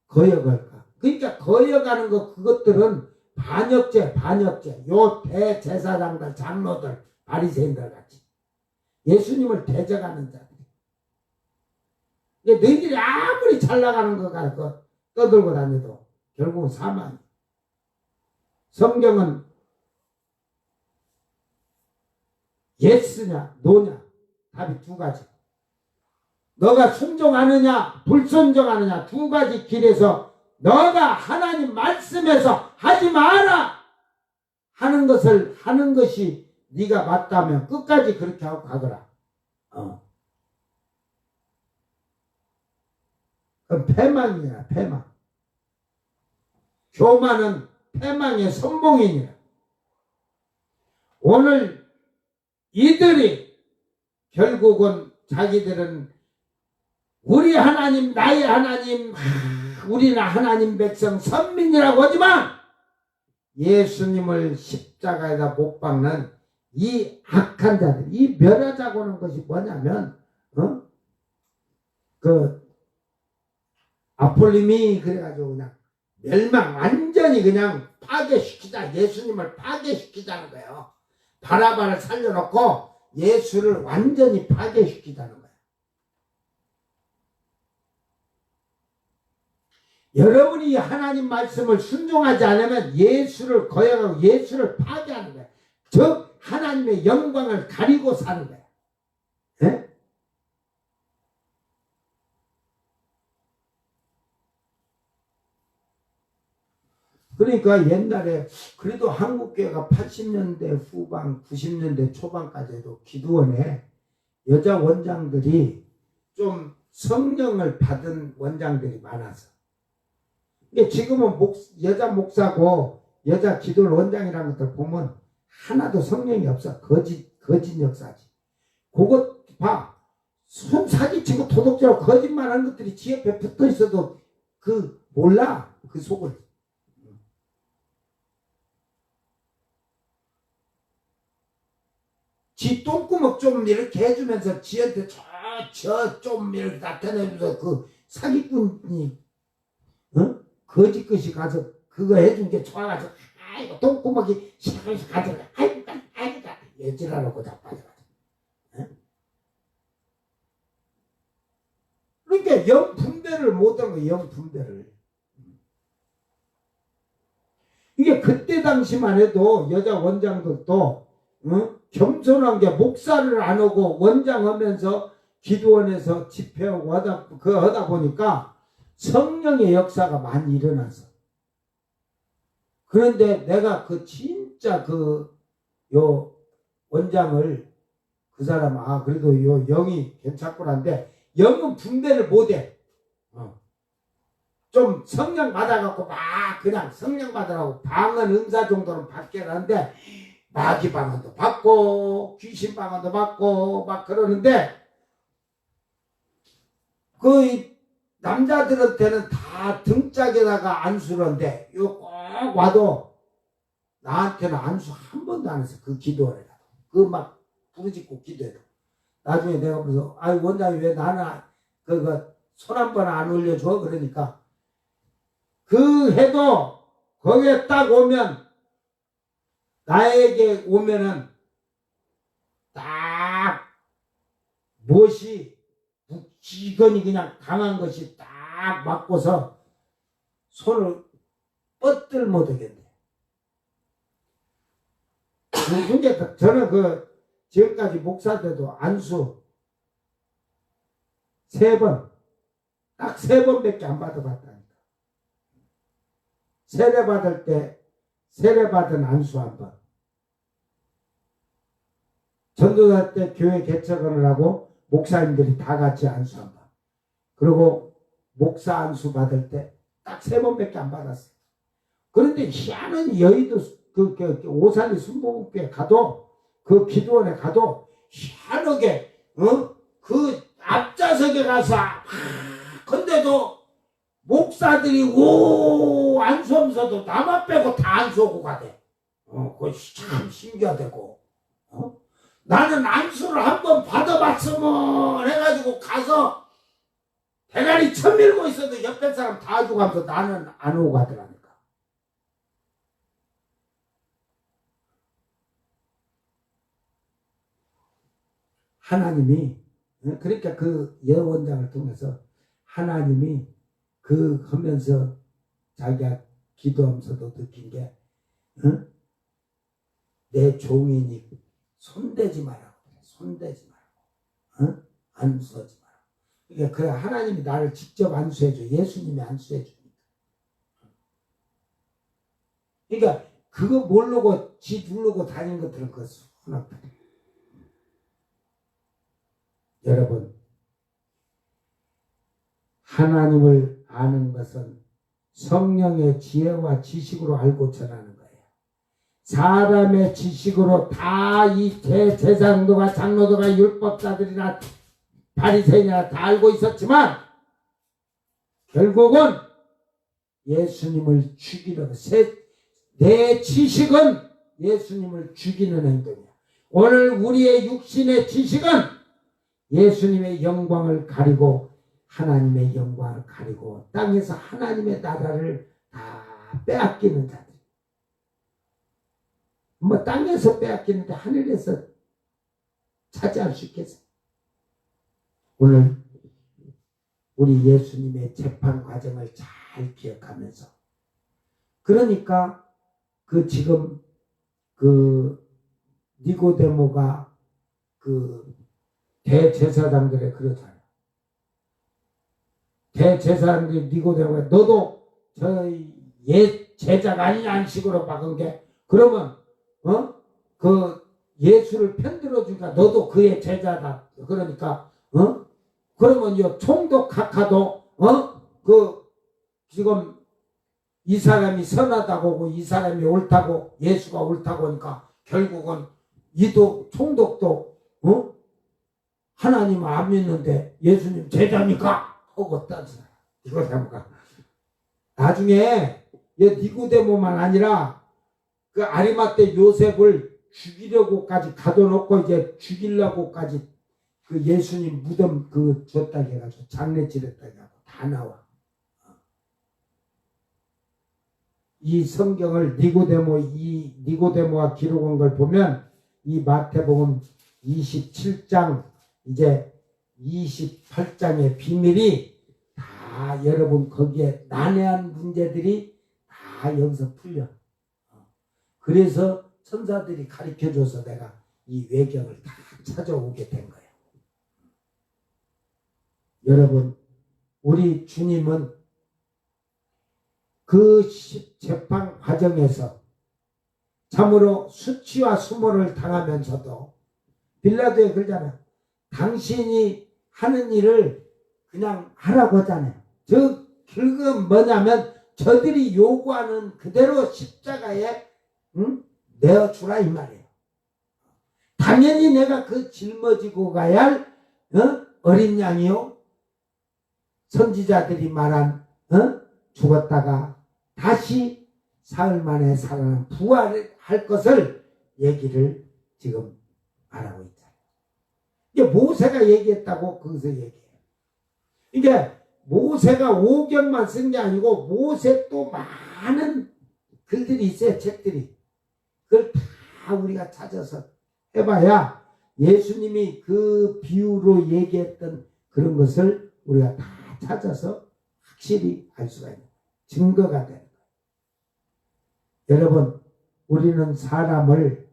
거역할까? 그러니까 거역하는 것 그것들은 반역죄 요 대제사장들 장로들 바리새인들 같이 예수님을 대적하는 자들. 너희들이 아무리 잘 나가는 것 같고 떠들고 다녀도 결국은 사망. 성경은 예스냐 노냐 답이 두 가지. 너가 순종하느냐 불순종하느냐 두 가지 길에서 너가 하나님 말씀에서 하지 마라 하는 것을 하는 것이 네가 맞다면 끝까지 그렇게 하고 가거라. 그럼 패망이야. 패망. 교만은 패망의 선봉이니라. 오늘 이들이 결국은 자기들은 우리 하나님 나의 하나님 우리는 하나님 백성 선민이라고 하지만 예수님을 십자가에다 못 박는 이 악한 자들 이 멸하자고 하는 것이 뭐냐면 그 아폴림이 그래가지고 그냥 멸망 완전히 그냥 파괴시키자 예수님을 파괴시키자는 거예요. 바라바를 살려놓고 예수를 완전히 파괴시키자는 거예요. 여러분이 하나님 말씀을 순종하지 않으면 예수를 거역하고 예수를 파괴하는 거예요. 즉 하나님의 영광을 가리고 사는 거예요. 네? 그러니까 옛날에 그래도 한국교회가 80년대 후반 90년대 초반까지도 기도원에 여자 원장들이 좀 성령을 받은 원장들이 많았어. 지금은 여자 목사고 여자 기도 원장이라는 것들 보면 하나도 성령이 없어. 거짓 역사지. 그것 봐. 손 사기치고 도둑질하고 거짓말하는 것들이 지 옆에 붙어 있어도 몰라. 그 속을. 지 똥구멍 좀 이렇게 해주면서 지한테 좀 이렇게 나타내면서 그 사기꾼이 거짓것이 가서 그거 해준 게 좋아가지고 아이고 똥구멍이 시작해서 가져가 아이고 여지라놓고 자빠져가지고 그러니까 영분별을 못한 거예요. 영분별을. 이게 그때 당시만 해도 여자 원장들도 겸손한 게 목사를 안 오고 원장하면서 기도원에서 집회하고 하다 보니까 성령의 역사가 많이 일어났어. 그런데 내가 진짜 요 원장을 그 사람 그래도 요 영이 괜찮구나인데 영은 분배를 못해. 좀 성령 받아갖고 막 그냥 성령 받으라고 방언 은사 정도는 받게 하는데 마귀 방언도 받고 귀신 방언도 받고 막 그러는데 남자들한테는 다 등짝에다가 안수를 하는데 요 꼭 와도 나한테는 안수 한 번도 안 했어. 그 기도를 해도 막 부르짖고 기도해도 나중에 내가 그래서 원장이 왜 나는 손 한 번 안 올려줘 그러니까 해도 거기에 딱 오면 나에게 오면은 딱 무엇이 묵직하니 그냥 강한 것이 딱 맞고서 손을 뻗들 못하겠네. 근데 저는 지금까지 목사 때도 안수 3번 딱 3번밖에 안 받아봤다니까. 세례 받을 때 세례 받은 안수 1번. 전도사 때 교회 개척을 하고 목사님들이 다 같이 안수 1번. 그리고 목사 안수 받을 때 딱 3번밖에 안 받았어요. 그런데 희한한 여의도 오산리 순복음교회 가도 기도원에 가도 희한하게 앞좌석에 가서 근데도 목사들이 안수하면서도 나만 빼고 다 안수하고 가대. 그거 참 신기하다고. 나는 안수를 한번 받아봤으면 해가지고 가서 대가리 쳐밀고 있어도 옆에 사람 다 주고 하면서 나는 안 오고 가더라니까. 하나님이 그러니까 여원장을 통해서 하나님이 하면서 자기가 기도하면서도 느낀 게 내 종이니 손대지 말라고 그래. 손대지 말라고. 안수하지 말라고. 그래 하나님이 나를 직접 안수해줘. 예수님이 안수해주니까. 그러니까 그거 모르고 지 누르고 다니는 것들은 그 순학들. 여러분, 하나님을 아는 것은 성령의 지혜와 지식으로 알고 전하는 거예요. 사람의 지식으로 다 이 제사장도가 장로도가 율법자들이나 바리새인이나 다 알고 있었지만 결국은 예수님을 죽이려고 내 지식은 예수님을 죽이는 행동이야. 오늘 우리의 육신의 지식은 예수님의 영광을 가리고 하나님의 영광을 가리고 땅에서 하나님의 나라를 다 빼앗기는 자들. 뭐 땅에서 빼앗기는데 하늘에서 차지할 수 있겠어요? 오늘 우리 예수님의 재판 과정을 잘 기억하면서 그러니까 지금 니고데모가 대제사장들의 그러잖아요. 대제사장들이 니고데모가 너도 옛 제자가 아니냐 한 식으로 막은 게 그러면 예수를 편들어 주니까 너도 그의 제자다. 그러니까 그러면 요 총독 각하도 지금 이 사람이 선하다고 하고 이 사람이 옳다고 예수가 옳다고 하니까 결국은 이도 총독도 하나님 안 믿는데 예수님 제자니까 하고 따지라. 이거 해볼까? 나중에 니고데모만 아니라 그 아리마떼 요셉을 죽이려고까지 가둬놓고 이제 죽이려고까지 그 예수님 무덤 줬다고 해가지고 장례치렀다고 하고 다 나와. 이 성경을 니고데모가 기록한 걸 보면 이 마태복음 27장 이제 28장의 비밀이 다 여러분 거기에 난해한 문제들이 다 여기서 풀려. 그래서 천사들이 가르쳐줘서 내가 이 외경을 다 찾아오게 된 거예요. 여러분, 우리 주님은 그 재판 과정에서 참으로 수치와 수모를 당하면서도 빌라도에 그러잖아요. 당신이 하는 일을 그냥 하라고 하잖아요. 결국은 뭐냐면 저들이 요구하는 그대로 십자가에 내어주라 이 말이에요. 당연히 내가 짊어지고 가야 할 어린 양이요. 선지자들이 말한 죽었다가 다시 사흘 만에 살아난 부활할 것을 얘기를 지금 말하고 있잖아요. 이게 모세가 얘기했다고 거기서 얘기해요. 이게 모세가 오경만 쓴 게 아니고 모세 또 많은 글들이 있어요. 책들이. 그걸 다 우리가 찾아서 해봐야 예수님이 그 비유로 얘기했던 그런 것을 우리가 다 찾아서 확실히 알 수가 있는 증거가 되는 거예요. 여러분, 우리는 사람을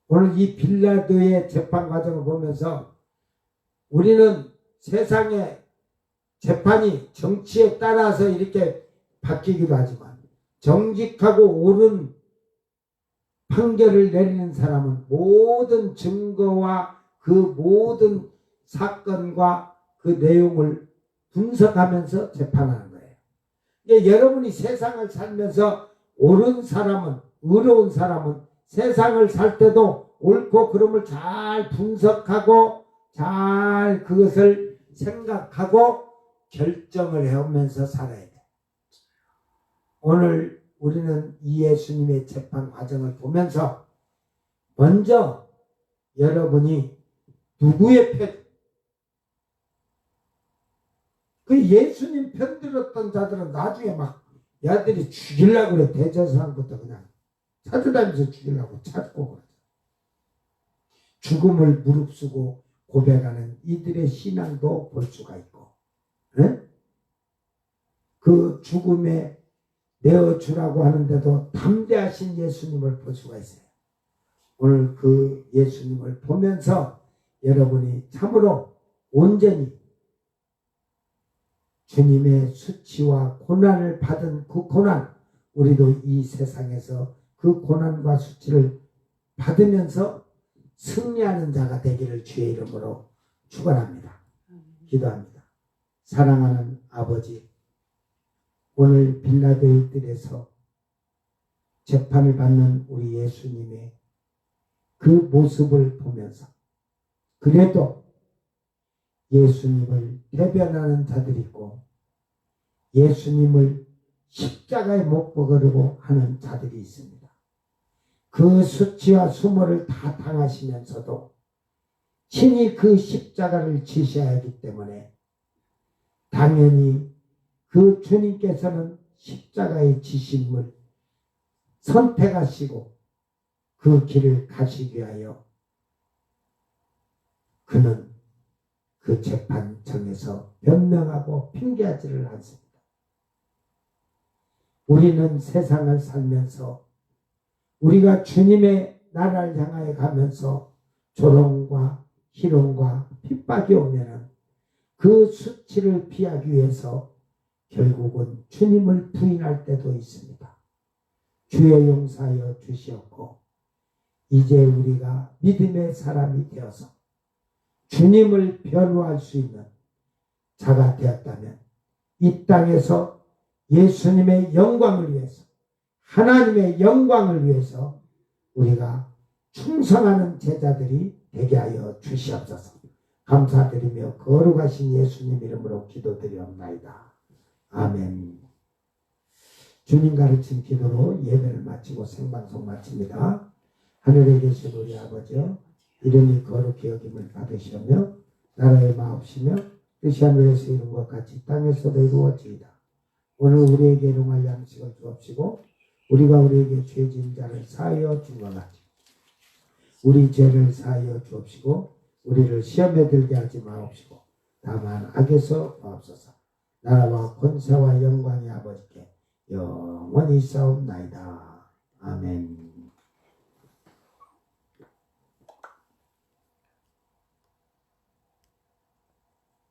오늘 이 빌라도의 재판 과정을 보면서 우리는 세상의 재판이 정치에 따라서 이렇게 바뀌기도 하지만 정직하고 옳은 판결을 내리는 사람은 모든 증거와 그 모든 사건과 그 내용을 분석하면서 재판하는 거예요. 그러니까 여러분이 세상을 살면서 옳은 사람은, 의로운 사람은 세상을 살 때도 옳고 그름을 잘 분석하고 잘 그것을 생각하고 결정을 해오면서 살아야 돼. 오늘 우리는 이 예수님의 재판 과정을 보면서 먼저 여러분이 누구의 편, 그 예수님 편들었던 자들은 나중에 막 야들이 죽이려고 그래. 대제사장부터 그냥 찾아다니면서 죽이려고 찾고 그래. 죽음을 무릅쓰고 고백하는 이들의 신앙도 볼 수가 있고, 네? 그 죽음에 내어주라고 하는데도 담대하신 예수님을 볼 수가 있어요. 오늘 그 예수님을 보면서 여러분이 참으로 온전히 주님의 수치와 고난을 받은 그 고난, 우리도 이 세상에서 그 고난과 수치를 받으면서 승리하는 자가 되기를 주의 이름으로 축원합니다. 기도합니다. 사랑하는 아버지, 오늘 빌라도의 뜰에서 재판을 받는 우리 예수님의 그 모습을 보면서 그래도 예수님을 대변하는 자들이 있고 예수님을 십자가에 못 박으려고 하는 자들이 있습니다. 그 수치와 수모를 다 당하시면서도 친히 그 십자가를 지셔야 하기 때문에 당연히 그 주님께서는 십자가의 지심을 선택하시고 그 길을 가시기 위하여 그는 그 재판정에서 변명하고 핑계하지를 않습니다. 우리는 세상을 살면서 우리가 주님의 나라를 향하여 가면서 조롱과 희롱과 핍박이 오면은 그 수치를 피하기 위해서 결국은 주님을 부인할 때도 있습니다. 주의 용서하여 주시옵고 이제 우리가 믿음의 사람이 되어서 주님을 변호할 수 있는 자가 되었다면 이 땅에서 예수님의 영광을 위해서 하나님의 영광을 위해서 우리가 충성하는 제자들이 되게 하여 주시옵소서. 감사드리며 거룩하신 예수님 이름으로 기도드리옵나이다. 아멘. 주님 가르친 기도로 예배를 마치고 생방송 마칩니다. 하늘에 계신 우리 아버지여, 이름이 거룩히 여김을 받으시오며 나라의 마옵시며 뜻이 하늘에서 이룬 것 같이 땅에서도 이루어지이다. 오늘 우리에게 일용할 양식을 주옵시고 우리가 우리에게 죄진 자를 사하여 준 것 같이 우리 죄를 사하여 주옵시고 우리를 시험에 들게 하지 마옵시고 다만 악에서 구하옵소서. 나라와 권세와 영광이 아버지께 영원히 있사옵나이다. 아멘.